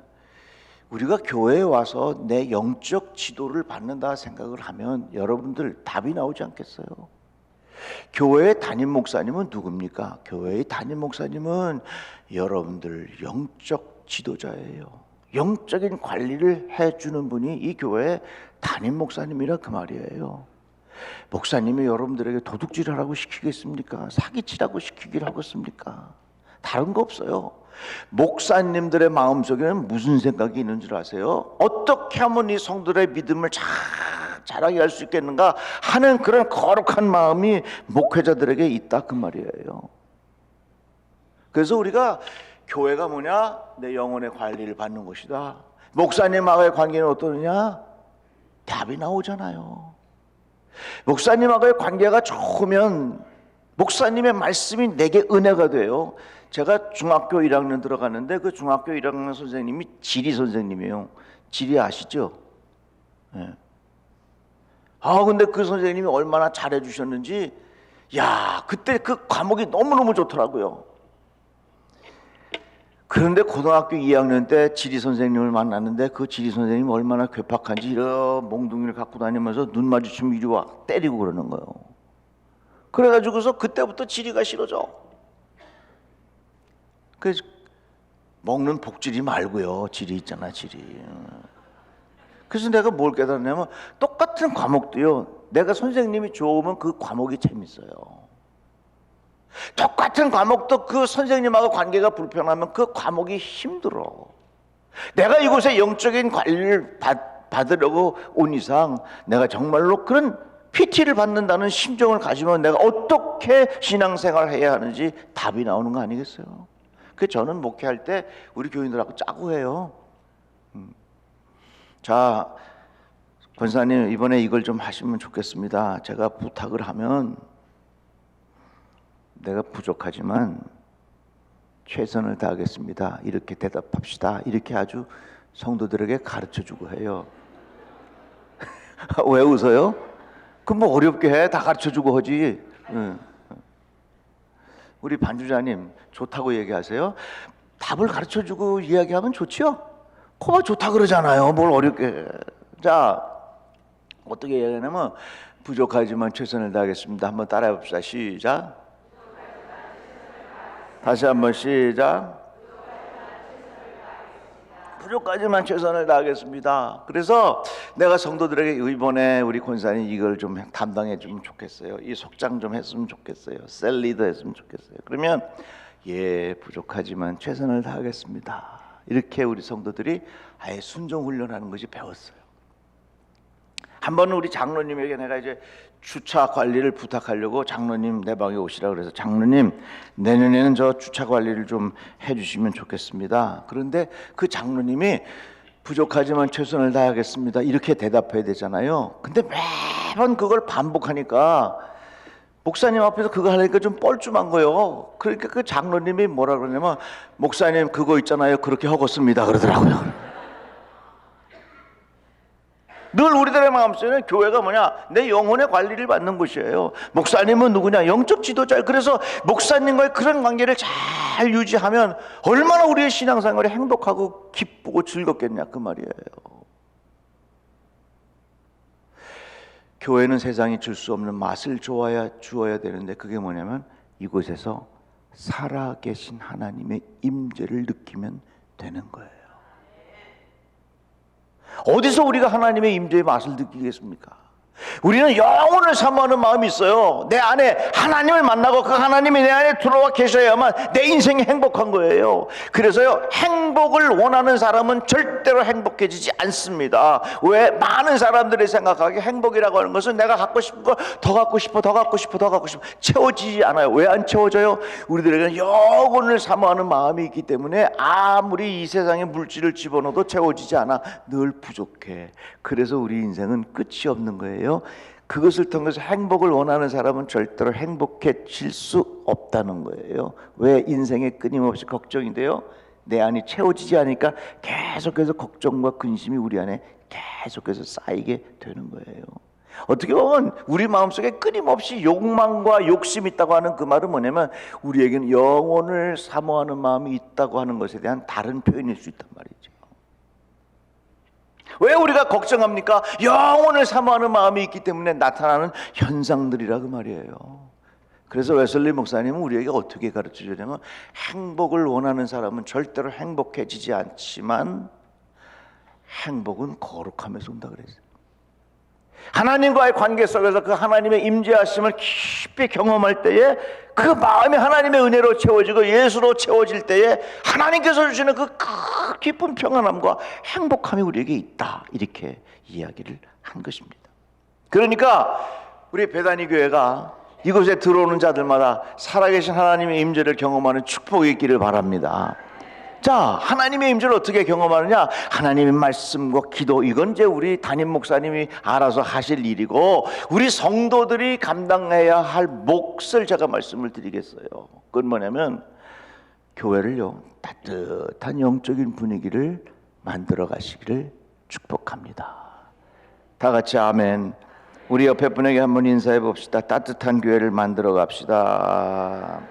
우리가 교회에 와서 내 영적 지도를 받는다 생각을 하면 여러분들 답이 나오지 않겠어요? 교회의 담임 목사님은 누굽니까? 교회의 담임 목사님은 여러분들 영적 지도자예요. 영적인 관리를 해주는 분이 이 교회의 담임 목사님이라 그 말이에요. 목사님이 여러분들에게 도둑질하라고 시키겠습니까? 사기치라고 시키기를 하겠습니까? 다른 거 없어요. 목사님들의 마음속에는 무슨 생각이 있는 줄 아세요? 어떻게 하면 이 성도들의 믿음을 자라게 할 수 있겠는가 하는 그런 거룩한 마음이 목회자들에게 있다 그 말이에요. 그래서 우리가 교회가 뭐냐? 내 영혼의 관리를 받는 것이다. 목사님하고의 관계는 어떠느냐? 답이 나오잖아요. 목사님하고의 관계가 좋으면 목사님의 말씀이 내게 은혜가 돼요. 제가 중학교 1학년 들어갔는데 그 중학교 1학년 선생님이 지리 선생님이에요. 지리 아시죠? 네. 근데 그 선생님이 얼마나 잘해 주셨는지, 그때 그 과목이 너무너무 좋더라고요. 그런데 고등학교 2학년 때 지리 선생님을 만났는데 그 지리 선생님이 얼마나 괴팍한지 이런 몽둥이를 갖고 다니면서 눈 마주치면 이리 와 때리고 그러는 거예요. 그래가지고서 그때부터 지리가 싫어져. 그래서 먹는 복지리 말고요. 지리 있잖아, 지리. 그래서 내가 뭘 깨달았냐면 똑같은 과목도요. 내가 선생님이 좋으면 그 과목이 재밌어요. 똑같은 과목도 그 선생님하고 관계가 불편하면 그 과목이 힘들어. 내가 이곳에 영적인 관리를 받으려고 온 이상 내가 정말로 그런 PT를 받는다는 심정을 가지면 내가 어떻게 신앙생활을 해야 하는지 답이 나오는 거 아니겠어요? 그 저는 목회할 때 우리 교인들하고 짜고 해요. 자, 권사님 이번에 이걸 좀 하시면 좋겠습니다. 제가 부탁을 하면 내가 부족하지만 최선을 다하겠습니다. 이렇게 대답합시다. 이렇게 아주 성도들에게 가르쳐주고 해요. 왜 웃어요? 그 뭐 어렵게 해? 다 가르쳐주고 하지. 우리 반주자님 좋다고 얘기하세요. 답을 가르쳐주고 이야기하면 좋지요. 코가 좋다 그러잖아요. 뭘 어렵게 해. 자, 어떻게 얘기하냐면 부족하지만 최선을 다하겠습니다. 한번 따라해 봅시다. 시작. 다시 한번 시작. 부족하지만 최선을 다하겠습니다. 그래서 내가 성도들에게 이번에 우리 권사님 이걸 좀 담당해 주면 좋겠어요. 이 속장 좀 했으면 좋겠어요. 셀리드 했으면 좋겠어요. 그러면 예, 부족하지만 최선을 다하겠습니다. 이렇게 우리 성도들이 아예 순종 훈련하는 것이 배웠어요. 한 번은 우리 장로님에게 내가 이제 주차 관리를 부탁하려고 장로님 내 방에 오시라 그래서 장로님 내년에는 저 주차 관리를 좀 해주시면 좋겠습니다. 그런데 그 장로님이 부족하지만 최선을 다하겠습니다 이렇게 대답해야 되잖아요. 근데 매번 그걸 반복하니까 목사님 앞에서 그거 하니까 좀 뻘쭘한 거예요. 그러니까 그 장로님이 뭐라 그러냐면 목사님 그거 있잖아요 그렇게 하겠습니다 그러더라고요. 늘 우리들의 마음속에는 교회가 뭐냐 내 영혼의 관리를 받는 곳이에요. 목사님은 누구냐 영적 지도자. 그래서 목사님과의 그런 관계를 잘 유지하면 얼마나 우리의 신앙생활이 행복하고 기쁘고 즐겁겠냐 그 말이에요. 교회는 세상이 줄 수 없는 맛을 주어야 되는데 그게 뭐냐면 이곳에서 살아계신 하나님의 임재를 느끼면 되는 거예요. 어디서 우리가 하나님의 임재의 맛을 느끼겠습니까? 우리는 영혼을 사모하는 마음이 있어요. 내 안에 하나님을 만나고 그 하나님이 내 안에 들어와 계셔야만 내 인생이 행복한 거예요. 그래서요 행복을 원하는 사람은 절대로 행복해지지 않습니다. 왜? 많은 사람들이 생각하기에 행복이라고 하는 것은 내가 갖고 싶은 거 더 갖고 싶어 더 갖고 싶어 더 갖고 싶어 채워지지 않아요. 왜 안 채워져요? 우리들에게는 영혼을 사모하는 마음이 있기 때문에 아무리 이 세상에 물질을 집어넣어도 채워지지 않아. 늘 부족해. 그래서 우리 인생은 끝이 없는 거예요. 그것을 통해서 행복을 원하는 사람은 절대로 행복해질 수 없다는 거예요. 왜? 인생에 끊임없이 걱정이 돼요. 내 안이 채워지지 않으니까 계속해서 걱정과 근심이 우리 안에 계속해서 쌓이게 되는 거예요. 어떻게 보면 우리 마음속에 끊임없이 욕망과 욕심이 있다고 하는 그 말은 뭐냐면 우리에게는 영혼을 사모하는 마음이 있다고 하는 것에 대한 다른 표현일 수 있단 말이죠. 왜 우리가 걱정합니까? 영혼을 사모하는 마음이 있기 때문에 나타나는 현상들이라 그 말이에요. 그래서 웨슬리 목사님은 우리에게 어떻게 가르쳐주냐면 행복을 원하는 사람은 절대로 행복해지지 않지만 행복은 거룩함에서 온다 그랬어요. 하나님과의 관계 속에서 그 하나님의 임재하심을 깊이 경험할 때에 그 마음이 하나님의 은혜로 채워지고 예수로 채워질 때에 하나님께서 주시는 그 깊은 평안함과 행복함이 우리에게 있다 이렇게 이야기를 한 것입니다. 그러니까 우리 베다니 교회가 이곳에 들어오는 자들마다 살아계신 하나님의 임재를 경험하는 축복이 있기를 바랍니다. 자, 하나님의 임재를 어떻게 경험하느냐? 하나님의 말씀과 기도, 이건 이제 우리 담임 목사님이 알아서 하실 일이고 우리 성도들이 감당해야 할 몫을 제가 말씀을 드리겠어요. 그건 뭐냐면 교회를요 따뜻한 영적인 분위기를 만들어 가시기를 축복합니다. 다 같이 아멘. 우리 옆에 분에게 한번 인사해 봅시다. 따뜻한 교회를 만들어 갑시다.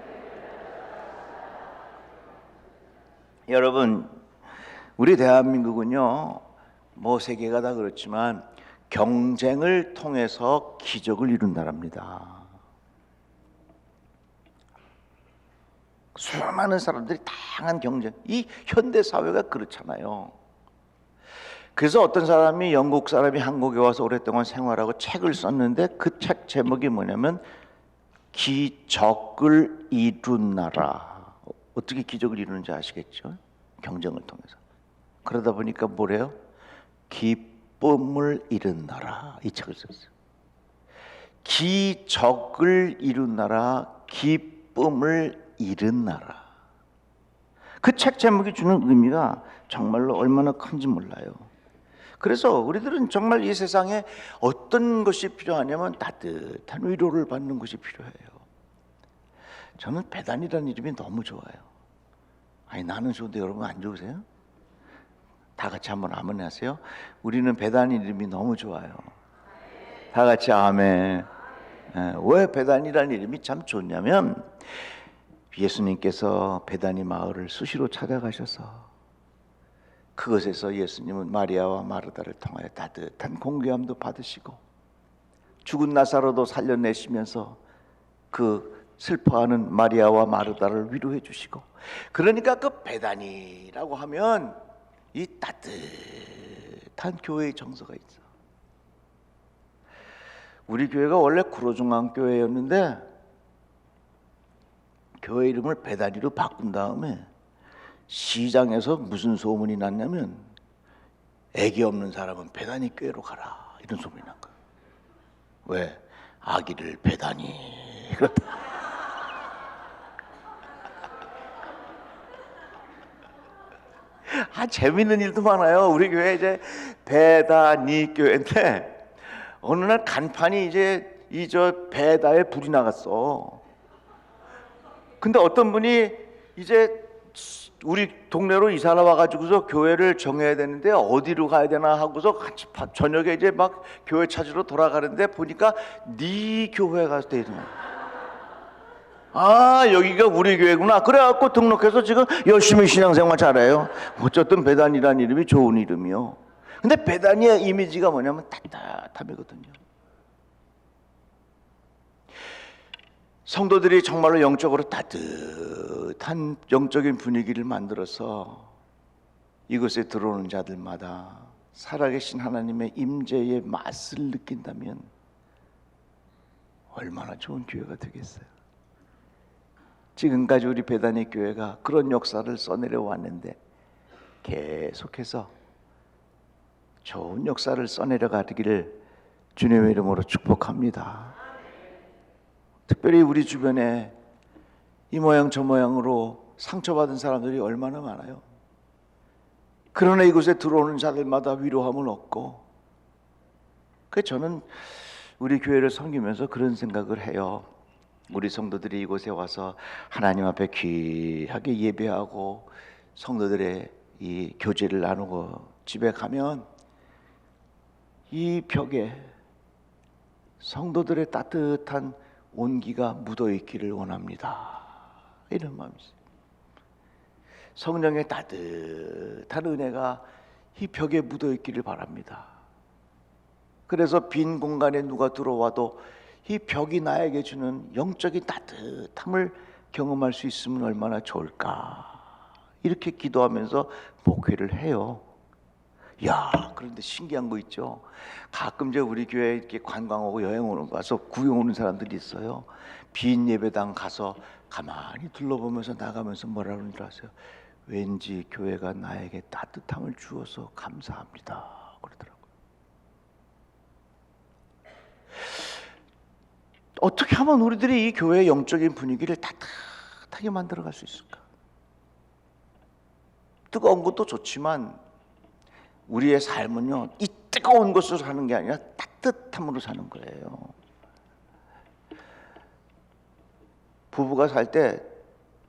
여러분, 우리 대한민국은요, 뭐 세계가 다 그렇지만 경쟁을 통해서 기적을 이룬 나라입니다. 수많은 사람들이 다양한 경쟁, 이 현대 사회가 그렇잖아요. 그래서 어떤 사람이, 영국 사람이 한국에 와서 오랫동안 생활하고 책을 썼는데 그 책 제목이 뭐냐면 기적을 이룬 나라. 어떻게 기적을 이루는지 아시겠죠? 경쟁을 통해서. 그러다 보니까 뭐래요? 기쁨을 이룬 나라. 이 책을 썼어요. 기적을 이룬 나라, 기쁨을 이룬 나라. 그 책 제목이 주는 의미가 정말로 얼마나 큰지 몰라요. 그래서 우리들은 정말 이 세상에 어떤 것이 필요하냐면 따뜻한 위로를 받는 것이 필요해요. 저는 배단이라는 이름이 너무 좋아요. 아니, 나는 좋은데 여러분 안 좋으세요? 다 같이 한번 아멘 하세요. 우리는 배단 이름이 너무 좋아요. 다 같이 아멘. 왜 배단이라는 이름이 참 좋냐면 예수님께서 베다니 마을을 수시로 찾아가셔서 그것에서 예수님은 마리아와 마르다를 통하여 따뜻한 공교함도 받으시고 죽은 나사로도 살려내시면서 그 슬퍼하는 마리아와 마르다를 위로해 주시고, 그러니까 그 베다니라고 하면 이 따뜻한 교회의 정서가 있어. 우리 교회가 원래 구로중앙교회였는데 교회 이름을 베다니로 바꾼 다음에 시장에서 무슨 소문이 났냐면 애기 없는 사람은 베다니 교회로 가라, 이런 소문이 난 거예요. 왜? 아기를 베다니 그렇다. 재밌는 일도 많아요. 우리 교회 이제 베다니 교회인데 어느 날 간판이 이제 베다에 불이 나갔어. 근데 어떤 분이 이제 우리 동네로 이사를 와가지고서 교회를 정해야 되는데 어디로 가야 되나 하고서 같이 저녁에 이제 막 교회 찾으러 돌아가는데 보니까 네 교회 가서 돼 있는 거야. 아, 여기가 우리 교회구나. 그래갖고 등록해서 지금 열심히 신앙생활 잘해요. 어쨌든 베단이라는 이름이 좋은 이름이요. 근데 베단이의 이미지가 뭐냐면 따뜻함이거든요. 성도들이 정말로 영적으로 따뜻한 영적인 분위기를 만들어서 이곳에 들어오는 자들마다 살아계신 하나님의 임재의 맛을 느낀다면 얼마나 좋은 교회가 되겠어요. 지금까지 우리 베다니 교회가 그런 역사를 써내려 왔는데 계속해서 좋은 역사를 써내려 가기를 주님의 이름으로 축복합니다. 특별히 우리 주변에 이 모양 저 모양으로 상처받은 사람들이 얼마나 많아요. 그러나 이곳에 들어오는 자들마다 위로함을 얻고, 그래서 저는 우리 교회를 섬기면서 그런 생각을 해요. 우리 성도들이 이곳에 와서 하나님 앞에 귀하게 예배하고 성도들의 이 교제를 나누고 집에 가면 이 벽에 성도들의 따뜻한 온기가 묻어있기를 원합니다. 이런 마음이 있어요. 성령의 따뜻한 은혜가 이 벽에 묻어있기를 바랍니다. 그래서 빈 공간에 누가 들어와도 이 벽이 나에게 주는 영적인 따뜻함을 경험할 수 있으면 얼마나 좋을까, 이렇게 기도하면서 목회를 해요. 야, 그런데 신기한 거 있죠. 가끔 이제 우리 교회에 이렇게 관광하고 여행 오는 가서 구경 오는 사람들이 있어요. 빈 예배당 가서 가만히 둘러보면서 나가면서 뭐라 그러는 줄 아세요? 왠지 교회가 나에게 따뜻함을 주어서 감사합니다, 그러더라고요. 어떻게 하면 우리들이 이 교회의 영적인 분위기를 따뜻하게 만들어갈 수 있을까? 뜨거운 것도 좋지만 우리의 삶은요, 이 뜨거운 것으로 사는 게 아니라 따뜻함으로 사는 거예요. 부부가 살 때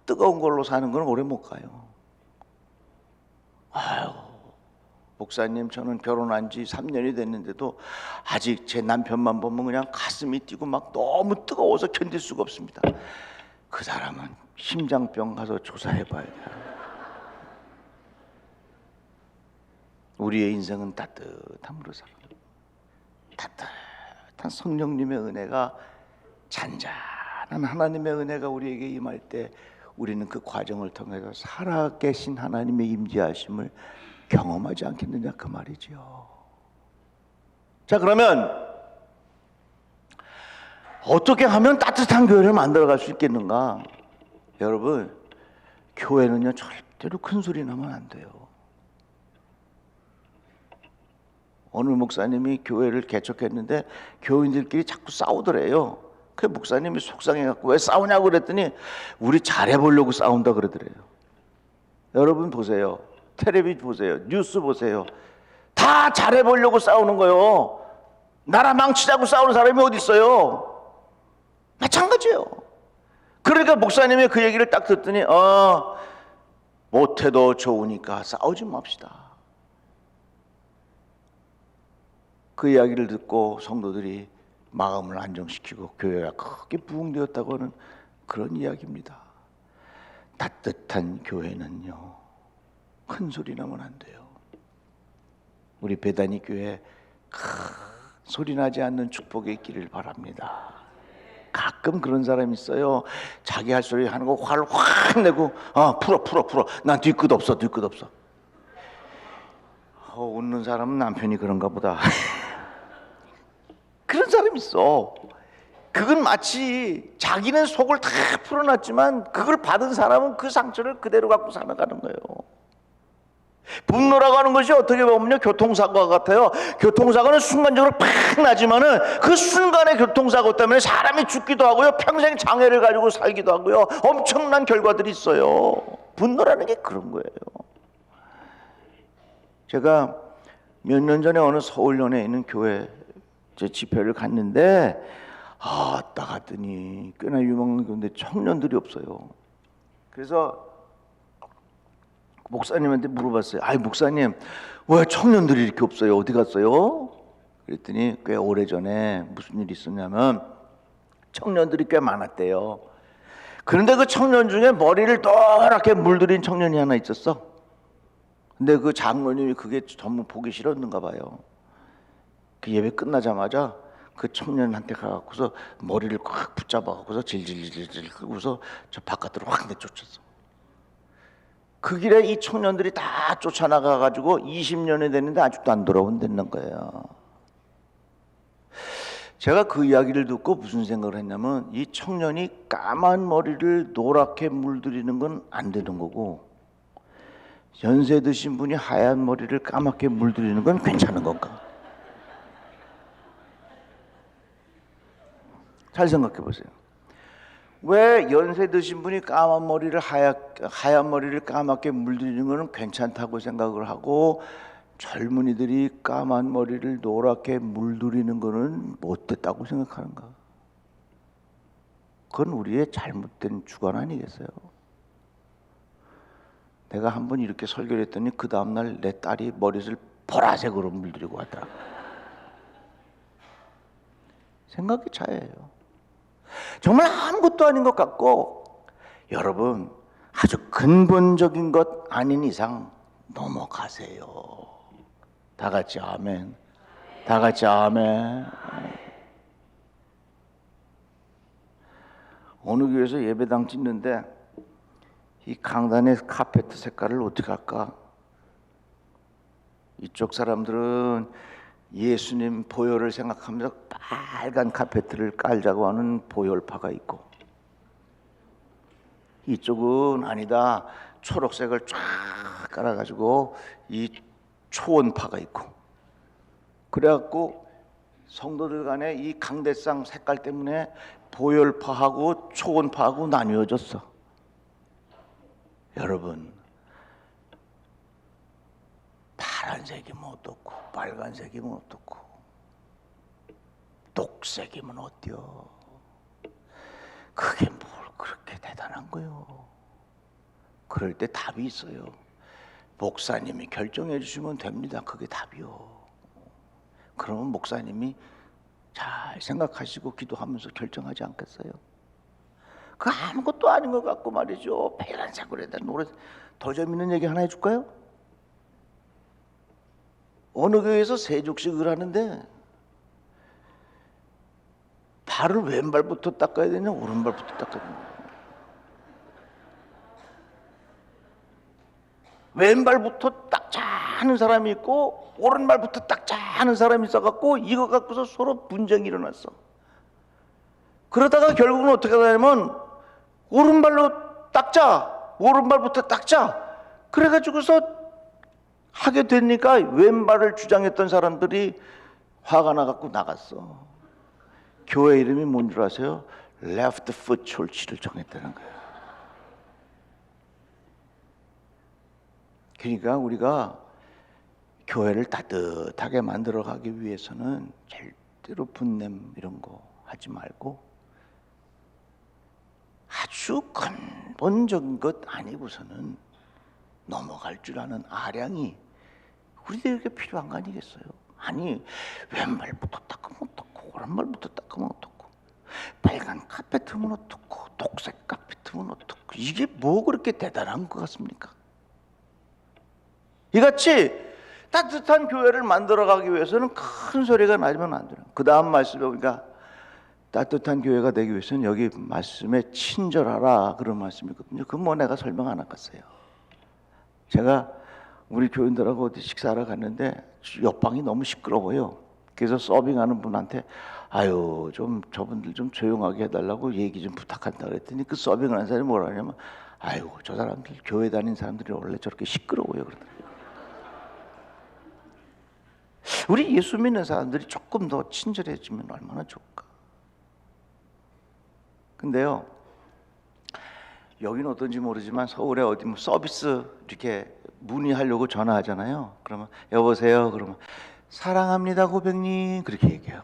뜨거운 걸로 사는 건 오래 못 가요. 아유, 목사님, 저는 결혼한 지 3년이 됐는데도 아직 제 남편만 보면 그냥 가슴이 뛰고 막 너무 뜨거워서 견딜 수가 없습니다. 그 사람은 심장병 가서 조사해 봐야 돼요. 우리의 인생은 따뜻함으로 살아. 따뜻한 성령님의 은혜가, 잔잔한 하나님의 은혜가 우리에게 임할 때 우리는 그 과정을 통해서 살아계신 하나님의 임재하심을 경험하지 않겠느냐 그 말이죠. 자, 그러면 어떻게 하면 따뜻한 교회를 만들어갈 수 있겠는가? 여러분, 교회는요 절대로 큰 소리 나면 안 돼요. 어느 목사님이 교회를 개척했는데 교인들끼리 자꾸 싸우더래요. 그 목사님이 속상해갖고 왜 싸우냐고 그랬더니 우리 잘해보려고 싸운다 그러더래요. 여러분 보세요. 텔레비전 보세요. 뉴스 보세요. 다 잘해보려고 싸우는 거예요. 나라 망치자고 싸우는 사람이 어디 있어요? 마찬가지예요. 그러니까 목사님이 그 얘기를 딱 듣더니 못해도 좋으니까 싸우지 맙시다. 그 이야기를 듣고 성도들이 마음을 안정시키고 교회가 크게 부흥되었다고 하는 그런 이야기입니다. 따뜻한 교회는요 큰 소리 나면 안 돼요. 우리 베다니 교회 큰 소리 나지 않는 축복이 있기를 바랍니다. 가끔 그런 사람이 있어요. 자기 할 소리 하는 거 화를 확 내고 풀어 난 뒤끝 없어. 웃는 사람은 남편이 그런가 보다. 그런 사람이 있어. 그건 마치 자기는 속을 다 풀어놨지만 그걸 받은 사람은 그 상처를 그대로 갖고 살아가는 거예요. 분노라고 하는 것이 어떻게 보면요 교통사고와 같아요. 교통사고는 순간적으로 팍 나지만은 그 순간의 교통사고 때문에 사람이 죽기도 하고요, 평생 장애를 가지고 살기도 하고요, 엄청난 결과들이 있어요. 분노라는 게 그런 거예요. 제가 몇 년 전에 어느 서울연에 있는 교회 제 집회를 갔는데 딱 갔더니 꽤나 유명한 교회인데 청년들이 없어요. 그래서 목사님한테 물어봤어요. 목사님 왜 청년들이 이렇게 없어요? 어디 갔어요? 그랬더니 꽤 오래전에 무슨 일이 있었냐면 청년들이 꽤 많았대요. 그런데 그 청년 중에 머리를 노랗게 물들인 청년이 하나 있었어. 근데 그 장로님이 그게 전부 보기 싫었는가 봐요. 그 예배 끝나자마자 그 청년한테 가갖고서 머리를 꽉 붙잡아갖고서 질질질질 끌고서 저 바깥으로 확 내쫓았어. 그 길에 이 청년들이 다 쫓아나가가지고 20년이 됐는데 아직도 안 돌아온다는 거예요. 제가 그 이야기를 듣고 무슨 생각을 했냐면 이 청년이 까만 머리를 노랗게 물들이는 건 안 되는 거고 연세 드신 분이 하얀 머리를 까맣게 물들이는 건 괜찮은 건가? 잘 생각해 보세요. 왜 연세 드신 분이 까만 머리를 하얀 머리를 까맣게 물들이는 것은 괜찮다고 생각을 하고 젊은이들이 까만 머리를 노랗게 물들이는 것은 못됐다고 생각하는가? 그건 우리의 잘못된 주관 아니겠어요? 내가 한번 이렇게 설교를 했더니 그 다음날 내 딸이 머리를 보라색으로 물들이고 왔더라. 생각이 차이예요. 정말 아무것도 아닌 것 같고 여러분 아주 근본적인 것 아닌 이상 넘어가세요. 다 같이 아멘. 다 같이 아멘. 어느 교회에서 예배당 찍는데 이 강단의 카페트 색깔을 어떻게 할까? 이쪽 사람들은 예수님 보혈을 생각하면서 빨간 카페트를 깔자고 하는 보혈파가 있고 이쪽은 아니다 초록색을 쫙 깔아가지고 이 초원파가 있고 그래갖고 성도들 간에 이 강대상 색깔 때문에 보혈파하고 초원파하고 나뉘어졌어. 여러분 파란색이면 어떻고 빨간색이면 어떻고 녹색이면 어때요? 그게 뭘 그렇게 대단한 거요? 그럴 때 답이 있어요. 목사님이 결정해 주시면 됩니다. 그게 답이요. 그러면 목사님이 잘 생각하시고 기도하면서 결정하지 않겠어요? 그 아무것도 아닌 것 같고 말이죠. 빨간색으로 해다 노래. 더 재밌는 얘기 하나 해줄까요? 어느 교회에서 세족식을 하는데 발을 왼발부터 닦아야 되냐 오른발부터 닦아야 되냐. 왼발부터 닦자 하는 사람이 있고 오른발부터 닦자 하는 사람이 있어갖고 이거 갖고서 서로 분쟁이 일어났어. 그러다가 결국은 어떻게 하냐면 오른발로 닦자, 오른발부터 닦자 그래가지고서 하게 되니까 왼발을 주장했던 사람들이 화가 나갖고 나갔어. 교회 이름이 뭔 줄 아세요? Left Foot Church를 정했다는 거예요. 그러니까 우리가 교회를 따뜻하게 만들어가기 위해서는 절대로 분냄 이런 거 하지 말고 아주 근본적인 것 아니고서는 넘어갈 줄 아는 아량이 우리들에게 필요한 거 아니겠어요? 아니 왼발부터 닦으면 어떻고 오른발부터 닦으면 어떻고 빨간 카페트면 어떻고 녹색 카페트면 어떻고 이게 뭐 그렇게 대단한 것 같습니까? 이같이 따뜻한 교회를 만들어가기 위해서는 큰 소리가 나면 안 돼요. 그 다음 말씀에 보니까 따뜻한 교회가 되기 위해서는 여기 말씀에 친절하라 그런 말씀이 있거든요. 그건 뭐 내가 설명 안 하겠어요. 제가 우리 교인들하고 어디 식사하러 갔는데 옆방이 너무 시끄러워요. 그래서 서빙하는 분한테 아유 좀 저분들 좀 조용하게 해달라고 얘기 좀 부탁한다 그랬더니 그 서빙하는 사람이 뭐라 하냐면 아유 저 사람들 교회 다니는 사람들이 원래 저렇게 시끄러워요 그러더라고요. 우리 예수 믿는 사람들이 조금 더 친절해지면 얼마나 좋을까. 근데요 여기는 어떤지 모르지만 서울에 어디 뭐 서비스 이렇게 문의하려고 전화하잖아요. 그러면 여보세요 그러면 사랑합니다 고객님 그렇게 얘기해요.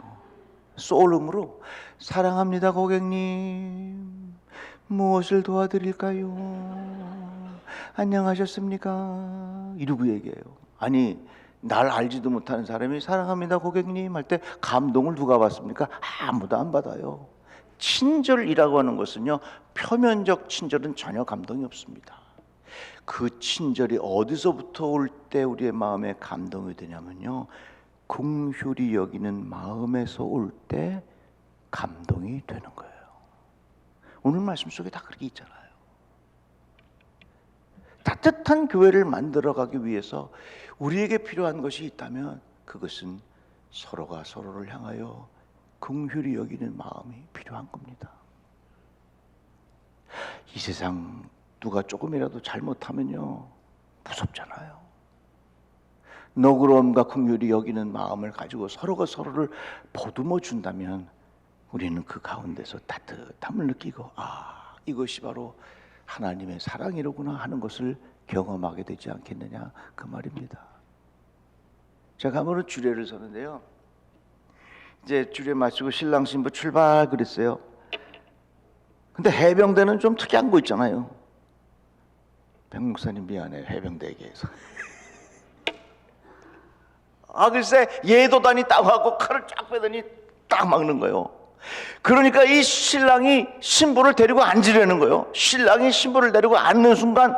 소울음으로 사랑합니다 고객님 무엇을 도와드릴까요? 안녕하셨습니까? 이러고 얘기해요. 아니 날 알지도 못하는 사람이 사랑합니다 고객님 할 때 감동을 누가 받습니까? 아무도 안 받아요. 친절이라고 하는 것은요 표면적 친절은 전혀 감동이 없습니다. 그 친절이 어디서부터 올 때 우리의 마음에 감동이 되냐면요 긍휼히 여기는 마음에서 올 때 감동이 되는 거예요. 오늘 말씀 속에 다 그렇게 있잖아요. 따뜻한 교회를 만들어가기 위해서 우리에게 필요한 것이 있다면 그것은 서로가 서로를 향하여 긍휼히 여기는 마음이 필요한 겁니다. 이 세상 누가 조금이라도 잘못하면요 무섭잖아요. 너그러움과 긍휼히 여기는 마음을 가지고 서로가 서로를 보듬어 준다면 우리는 그 가운데서 따뜻함을 느끼고 아 이것이 바로 하나님의 사랑이로구나 하는 것을 경험하게 되지 않겠느냐 그 말입니다. 제가 한번은 주례를 서는데요 이제 주례 마치고 신랑 신부 출발 그랬어요. 근데 해병대는 좀 특이한 거 있잖아요. 백 목사님 미안해요 해병대 얘기해서 아 글쎄 예도단이 딱 하고 칼을 쫙 빼더니 딱 막는 거예요. 그러니까 이 신랑이 신부를 데리고 앉으려는 거예요. 신랑이 신부를 데리고 앉는 순간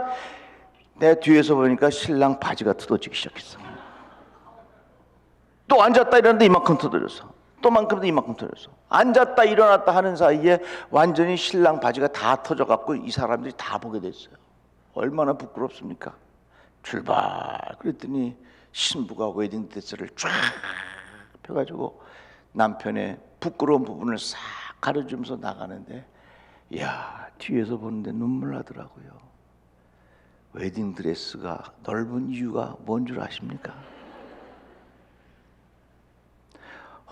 내 뒤에서 보니까 신랑 바지가 뜯어지기 시작했어. 또 앉았다 일어났는데 이만큼 뜯어졌어. 또 만큼도 이만큼 뜯어졌어. 앉았다 일어났다 하는 사이에 완전히 신랑 바지가 다 터져갖고 이 사람들이 다 보게 됐어요. 얼마나 부끄럽습니까? 출발 그랬더니 신부가 웨딩드레스를 쫙 펴가지고 남편의 부끄러운 부분을 싹 가려주면서 나가는데 이야 뒤에서 보는데 눈물 나더라고요. 웨딩드레스가 넓은 이유가 뭔 줄 아십니까?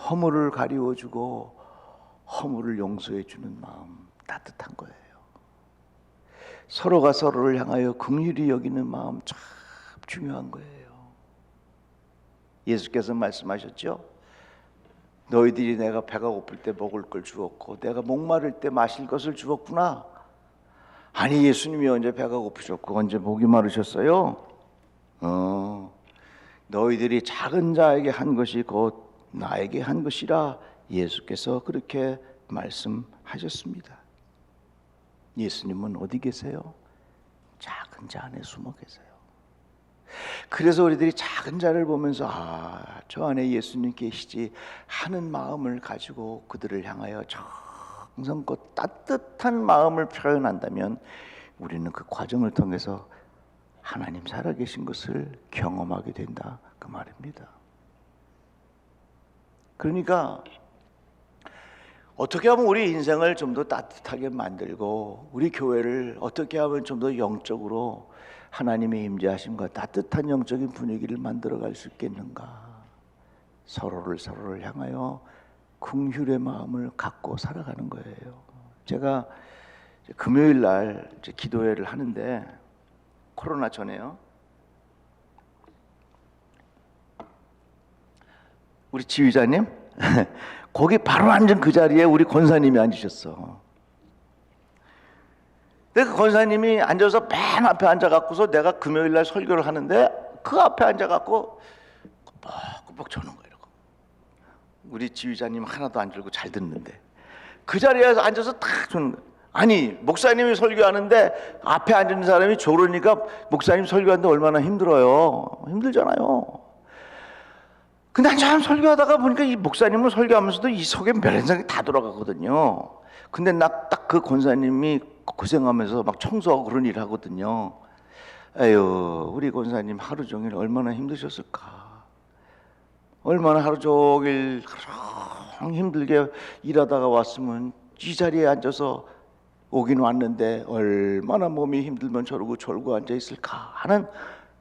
허물을 가리워주고 허물을 용서해주는 마음 따뜻한 거예요. 서로가 서로를 향하여 긍휼히 여기는 마음 참 중요한 거예요. 예수께서 말씀하셨죠? 너희들이 내가 배가 고플 때 먹을 걸 주었고 내가 목마를 때 마실 것을 주었구나. 아니 예수님이 언제 배가 고프셨고 언제 목이 마르셨어요? 너희들이 작은 자에게 한 것이 곧 나에게 한 것이라 예수께서 그렇게 말씀하셨습니다. 예수님은 어디 계세요? 작은 자 안에 숨어 계세요. 그래서 우리들이 작은 자를 보면서 저 안에 예수님 계시지 하는 마음을 가지고 그들을 향하여 정성껏 따뜻한 마음을 표현한다면 우리는 그 과정을 통해서 하나님 살아계신 것을 경험하게 된다, 그 말입니다. 그러니까 어떻게 하면 우리 인생을 좀 더 따뜻하게 만들고 우리 교회를 어떻게 하면 좀 더 영적으로 하나님의 임재하심과 따뜻한 영적인 분위기를 만들어갈 수 있겠는가. 서로를 향하여 긍휼의 마음을 갖고 살아가는 거예요. 제가 금요일 날 기도회를 하는데 코로나 전에요. 우리 지휘자님 거기 바로 앉은 그 자리에 우리 권사님이 앉으셨어. 근데 그 권사님이 앉아서 맨 앞에 앉아갖고서 내가 금요일날 설교를 하는데 그 앞에 앉아갖고 꼬박꼬박 저는 거예요. 우리 지휘자님 하나도 안 들고 잘 듣는데 그 자리에서 앉아서 딱 저는 거예요. 아니 목사님이 설교하는데 앞에 앉은 사람이 조르니까 목사님 설교하는데 얼마나 힘들어요. 힘들잖아요. 근데 한참 설교하다가 보니까 이 목사님은 설교하면서도 이 속에 멸현상이 다 돌아가거든요. 근데 나 딱 그 권사님이 고생하면서 막 청소하고 그런 일 하거든요. 에휴, 우리 권사님 하루 종일 얼마나 힘드셨을까. 얼마나 하루 종일 힘들게 일하다가 왔으면 이 자리에 앉아서 오긴 왔는데 얼마나 몸이 힘들면 저러고 졸고 앉아 있을까 하는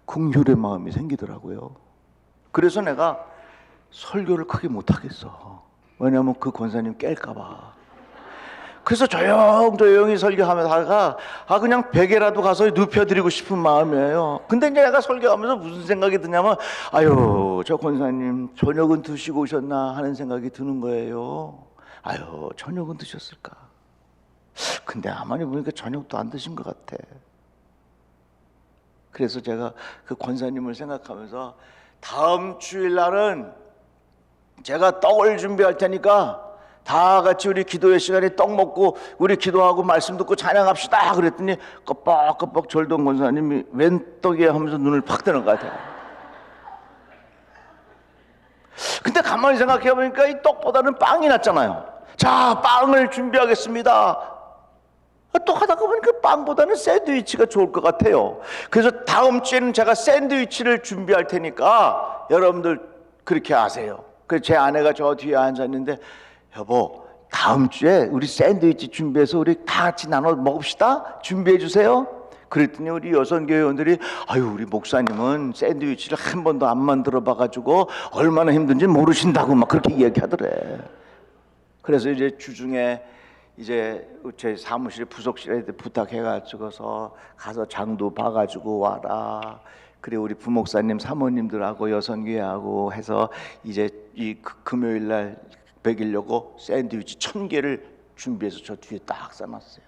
긍휼의 마음이 생기더라고요. 그래서 내가 설교를 크게 못하겠어. 왜냐하면 그 권사님 깰까 봐. 그래서 조용히 설교하다가 그냥 베개라도 가서 눕혀드리고 싶은 마음이에요. 근데 이제 내가 설교하면서 무슨 생각이 드냐면 아유, 저 권사님 저녁은 드시고 오셨나 하는 생각이 드는 거예요. 아유, 저녁은 드셨을까. 근데 가만히 보니까 저녁도 안 드신 것 같아. 그래서 제가 그 권사님을 생각하면서 다음 주일날은 제가 떡을 준비할 테니까 다 같이 우리 기도회 시간에 떡 먹고 우리 기도하고 말씀 듣고 찬양합시다 그랬더니 껍벅껍벅 절동 권사님이 웬 떡이야 하면서 눈을 팍 뜨는 것 같아요. 근데 가만히 생각해 보니까 이 떡보다는 빵이 낫잖아요. 자, 빵을 준비하겠습니다. 또 하다가 보니까 빵보다는 샌드위치가 좋을 것 같아요. 그래서 다음 주에는 제가 샌드위치를 준비할 테니까 여러분들 그렇게 아세요. 그래서 제 아내가 저 뒤에 앉았는데 여보, 다음 주에 우리 샌드위치 준비해서 우리 다 같이 나눠 먹읍시다. 준비해 주세요. 그랬더니 우리 여성교회원들이 아유, 우리 목사님은 샌드위치를 한 번도 안 만들어 봐가지고 얼마나 힘든지 모르신다고 막 그렇게 이야기하더래. 그래서 이제 주중에 이제 제 사무실 부속실에 부탁해가지고서 가서 장도 봐가지고 와라. 그리고 우리 부목사님 사모님들하고 여성교회하고 해서 이제 이 금요일날 먹이려고 샌드위치 1000개를 준비해서 저 뒤에 딱 싸놨어요.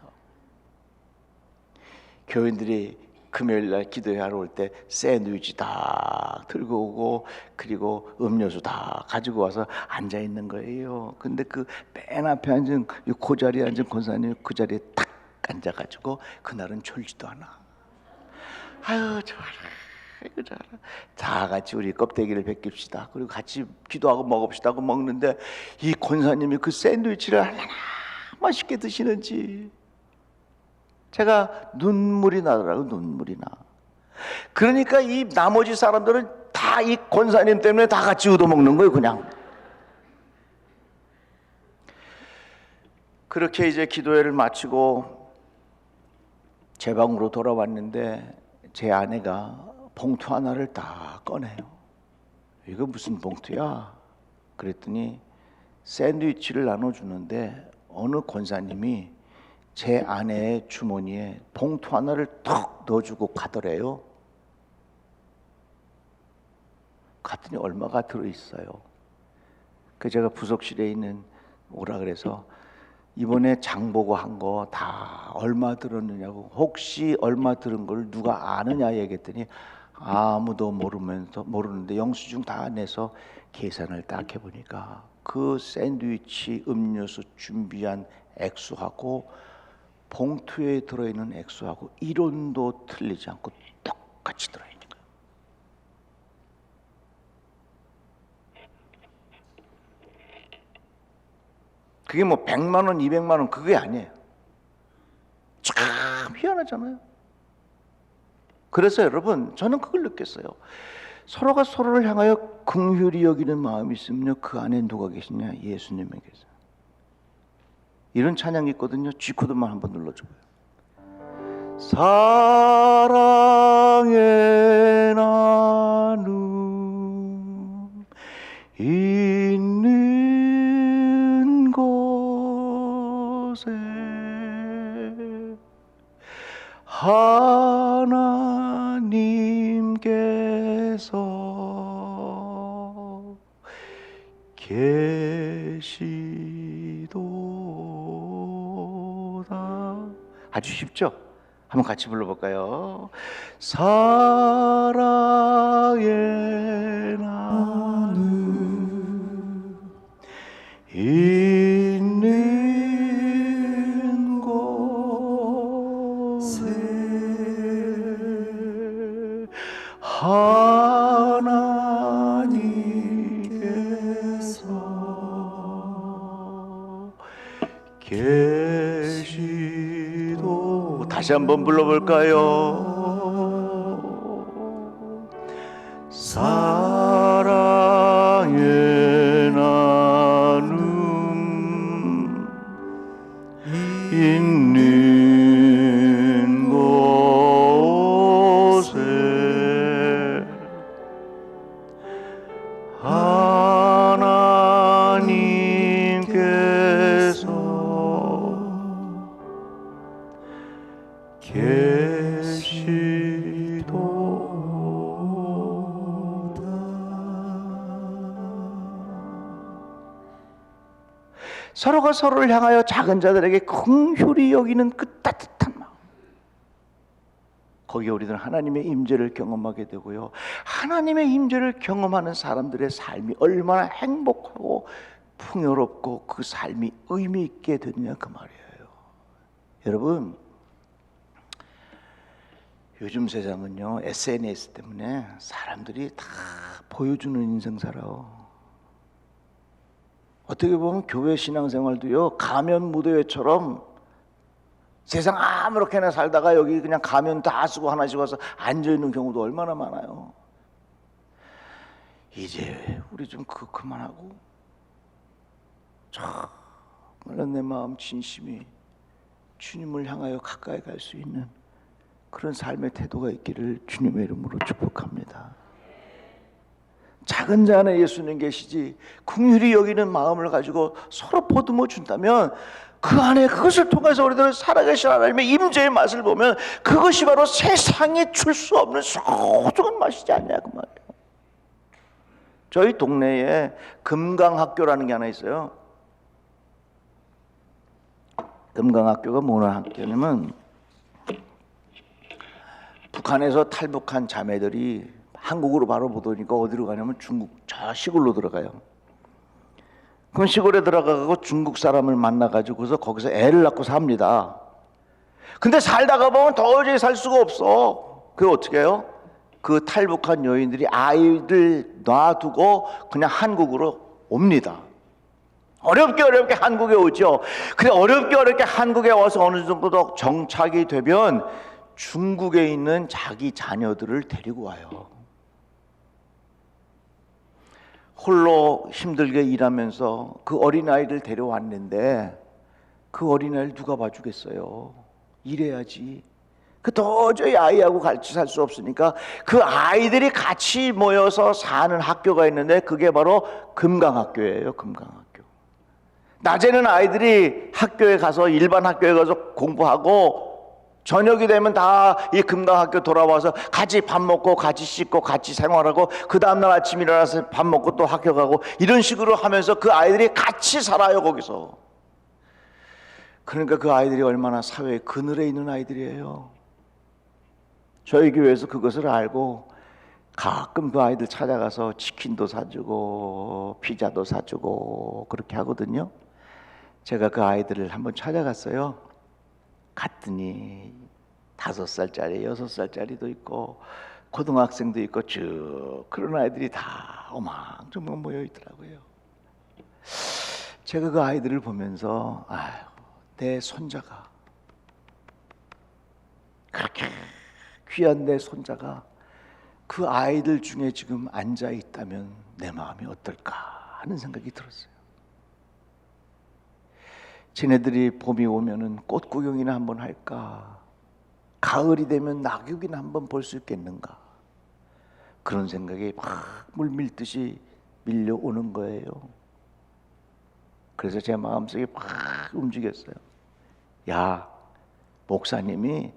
교인들이 금요일날 기도회하러 올 때 샌드위치 다 들고 오고 그리고 음료수 다 가지고 와서 앉아 있는 거예요. 근데 그 맨 앞에 앉은 그 자리에 앉은 권사님이 그 자리에 딱 앉아가지고 그날은 졸지도 않아. 아유, 좋아라. 다 같이 우리 껍데기를 벗깁시다. 그리고 같이 기도하고 먹읍시다 하고 먹는데 이 권사님이 그 샌드위치를 얼마나 맛있게 드시는지 제가 눈물이 나더라고요. 눈물이 나. 그러니까 이 나머지 사람들은 다 이 권사님 때문에 다 같이 얻어먹는 거예요. 그냥 그렇게 이제 기도회를 마치고 제 방으로 돌아왔는데 제 아내가 봉투 하나를 딱 꺼내요. 이거 무슨 봉투야? 그랬더니 샌드위치를 나눠주는데 어느 권사님이 제 아내의 주머니에 봉투 하나를 턱 넣어주고 가더래요. 갔더니 얼마가 들어있어요. 그 제가 부속실에 있는 오라 그래서 이번에 장 보고 한 거 다 얼마 들었느냐고, 혹시 얼마 들은 걸 누가 아느냐 얘기했더니 아무도 모르는데 영수증 다 내서 계산을 딱 해보니까 그 샌드위치 음료수 준비한 액수하고 봉투에 들어있는 액수하고 이론도 틀리지 않고 똑같이 들어있는 거예요. 그게 뭐 100만 원, 200만 원 그게 아니에요. 참 희한하잖아요. 그래서 여러분 저는 그걸 느꼈어요. 서로가 서로를 향하여 긍휼히 여기는 마음이 있으면요, 그 안에 누가 계시냐? 예수님에게서. 이런 찬양이 있거든요. G코드만 한번 눌러줘봐요. 사랑의 나눔 있는 곳에 하나님께서 계시도다. 아주 쉽죠? 한번 같이 불러볼까요? 사랑의 나눔 있는 곳에 하나님께서 계시도. 다시 한번 불러볼까요? 사랑의 나눔 있는 곳에 하나님께서 계시도다. 서로가 서로를 향하여 작은 자들에게 긍휼히 여기는 그 따뜻한 마음, 거기에 우리는 하나님의 임재를 경험하게 되고요, 하나님의 임재를 경험하는 사람들의 삶이 얼마나 행복하고 풍요롭고 그 삶이 의미 있게 되느냐 그 말이에요. 여러분, 요즘 세상은요 SNS 때문에 사람들이 다 보여주는 인생 살아요. 어떻게 보면 교회 신앙생활도요 가면 무대회처럼 세상 아무렇게나 살다가 여기 그냥 가면 다 쓰고 하나씩 와서 앉아있는 경우도 얼마나 많아요. 이제 우리 좀 그만하고 정말 내 마음 진심이 주님을 향하여 가까이 갈 수 있는 그런 삶의 태도가 있기를 주님의 이름으로 축복합니다. 작은 자 안에 예수님 계시지, 긍휼히 여기는 마음을 가지고 서로 보듬어 준다면 그 안에 그것을 통해서 우리들은 살아계신 하나님의 임재의 맛을 보면 그것이 바로 세상에 줄 수 없는 소중한 맛이지 않냐 그 말이에요. 저희 동네에 금강학교라는 게 하나 있어요. 금강학교가 뭐는 학교냐면 북한에서 탈북한 자매들이 한국으로 바로 못 오니까 어디로 가냐면 중국 저 시골로 들어가요. 그럼 시골에 들어가고 중국 사람을 만나가지고서 거기서 애를 낳고 삽니다. 근데 살다가 보면 도저히 살 수가 없어. 그게 어떻게 해요? 그 탈북한 여인들이 아이들 놔두고 그냥 한국으로 옵니다. 어렵게 한국에 오죠. 근데 어렵게 한국에 와서 어느 정도 더 정착이 되면 중국에 있는 자기 자녀들을 데리고 와요. 홀로 힘들게 일하면서 그 어린아이를 데려왔는데 그 어린아이를 누가 봐주겠어요? 일해야지. 그 도저히 아이하고 같이 살 수 없으니까 그 아이들이 같이 모여서 사는 학교가 있는데 그게 바로 금강학교예요. 금강학교. 낮에는 아이들이 학교에 가서 일반 학교에 가서 공부하고 저녁이 되면 다 이 금강학교 돌아와서 같이 밥 먹고 같이 씻고 같이 생활하고 그 다음날 아침 일어나서 밥 먹고 또 학교 가고 이런 식으로 하면서 그 아이들이 같이 살아요 거기서. 그러니까 그 아이들이 얼마나 사회의 그늘에 있는 아이들이에요. 저희 교회에서 그것을 알고 가끔 그 아이들 찾아가서 치킨도 사주고 피자도 사주고 그렇게 하거든요. 제가 그 아이들을 한번 찾아갔어요. 갔더니 5살짜리, 6살짜리도 있고 고등학생도 있고 쭉 그런 아이들이 다 어망저망 모여 있더라고요. 제가 그 아이들을 보면서 아유, 내 손자가 그렇게 귀한 내 손자가 그 아이들 중에 지금 앉아 있다면 내 마음이 어떨까 하는 생각이 들었어요. 쟤네들이 봄이 오면은 꽃 구경이나 한번 할까? 가을이 되면 낙엽이나 한번 볼 수 있겠는가? 그런 생각이 막 물밀듯이 밀려오는 거예요. 그래서 제 마음속에 막 움직였어요. 야, 목사님이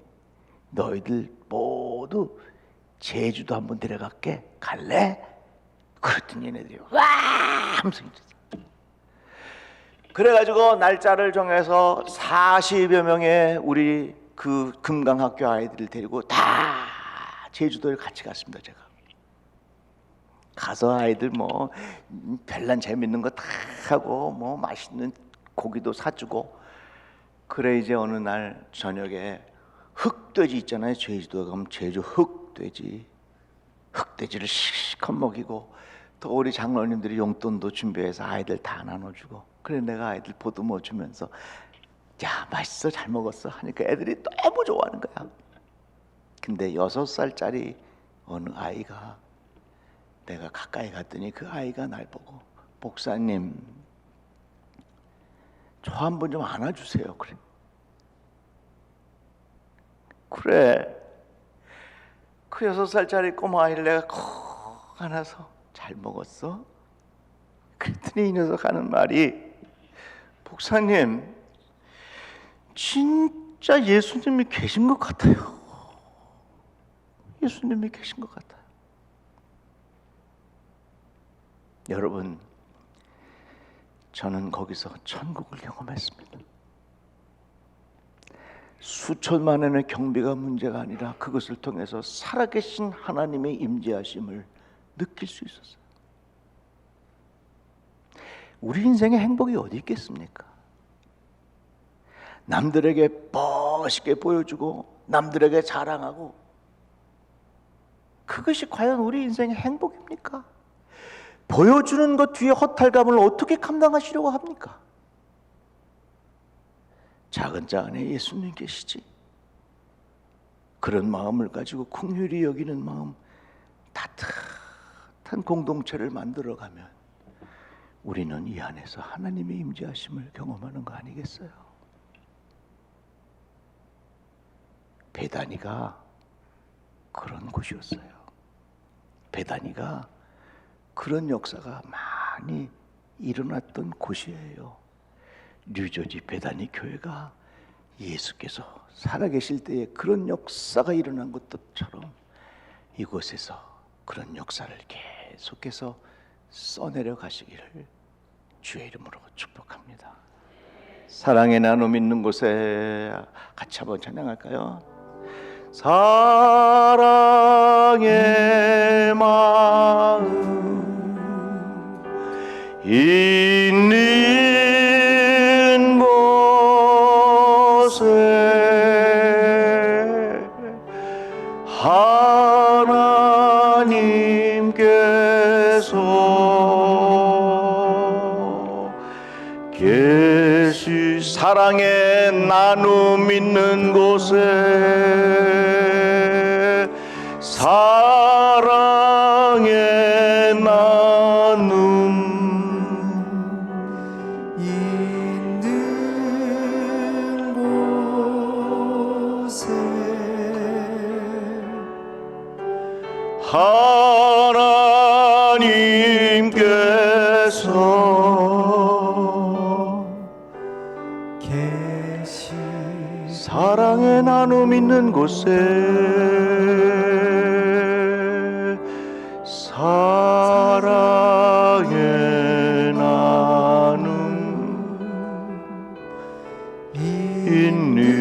너희들 모두 제주도 한번 데려갈게. 갈래? 그랬더니 얘네들이 와 하면서 그래가지고 날짜를 정해서 40여 명의 우리 그 금강학교 아이들을 데리고 다 제주도에 같이 갔습니다. 제가 가서 아이들 뭐 별난 재밌는 거 다 하고 뭐 맛있는 고기도 사주고 그래. 이제 어느 날 저녁에 흑돼지 있잖아요. 제주도에 가면 제주 흑돼지를 실컷 먹이고 또 우리 장로님들이 용돈도 준비해서 아이들 다 나눠주고 그래. 내가 아이들 보듬어 주면서 야 맛있어 잘 먹었어 하니까 애들이 너무 좋아하는 거야. 근데 6살짜리 어느 아이가 내가 가까이 갔더니 그 아이가 날 보고 목사님 저 한번 좀 안아주세요. 그래 그 6살짜리 꼬마 아이를 내가 콕 안아서 잘 먹었어? 그랬더니 이 녀석 하는 말이 목사님 진짜 예수님이 계신 것 같아요. 예수님이 계신 것 같아요. 여러분, 저는 거기서 천국을 경험했습니다. 수천만원의 경비가 문제가 아니라 그것을 통해서 살아계신 하나님의 임재하심을 느낄 수 있었어요. 우리 인생에 행복이 어디 있겠습니까? 남들에게 멋있게 보여주고 남들에게 자랑하고 그것이 과연 우리 인생의 행복입니까? 보여주는 것 뒤에 허탈감을 어떻게 감당하시려고 합니까? 작은 자 안에 예수님 계시지. 그런 마음을 가지고 긍휼히 여기는 마음, 따뜻한 공동체를 만들어가면 우리는 이 안에서 하나님의 임재하심을 경험하는 거 아니겠어요? 베다니가 그런 곳이었어요. 베다니가 그런 역사가 많이 일어났던 곳이에요. 뉴저지 베다니 교회가 예수께서 살아계실 때에 그런 역사가 일어난 것처럼 이곳에서 그런 역사를 계속해서 써내려 가시기를 주의 이름으로 축복합니다. 사랑의 나눔 있는 곳에 같이 한번 찬양할까요? 사랑의 마음 있는 곳에 하나님께서 계시 사랑의 나눔 있는 곳에 사랑의 나눔 있는 곳에 하나님께서 계시 사랑의 나눔 있는 곳에 사랑의 나눔 있는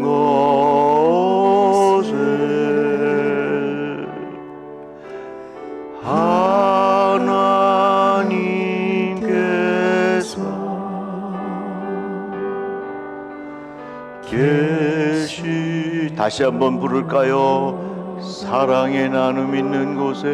곳에 하나님께서 계시 다시 한번 부를까요? 사랑의 나눔 있는 곳에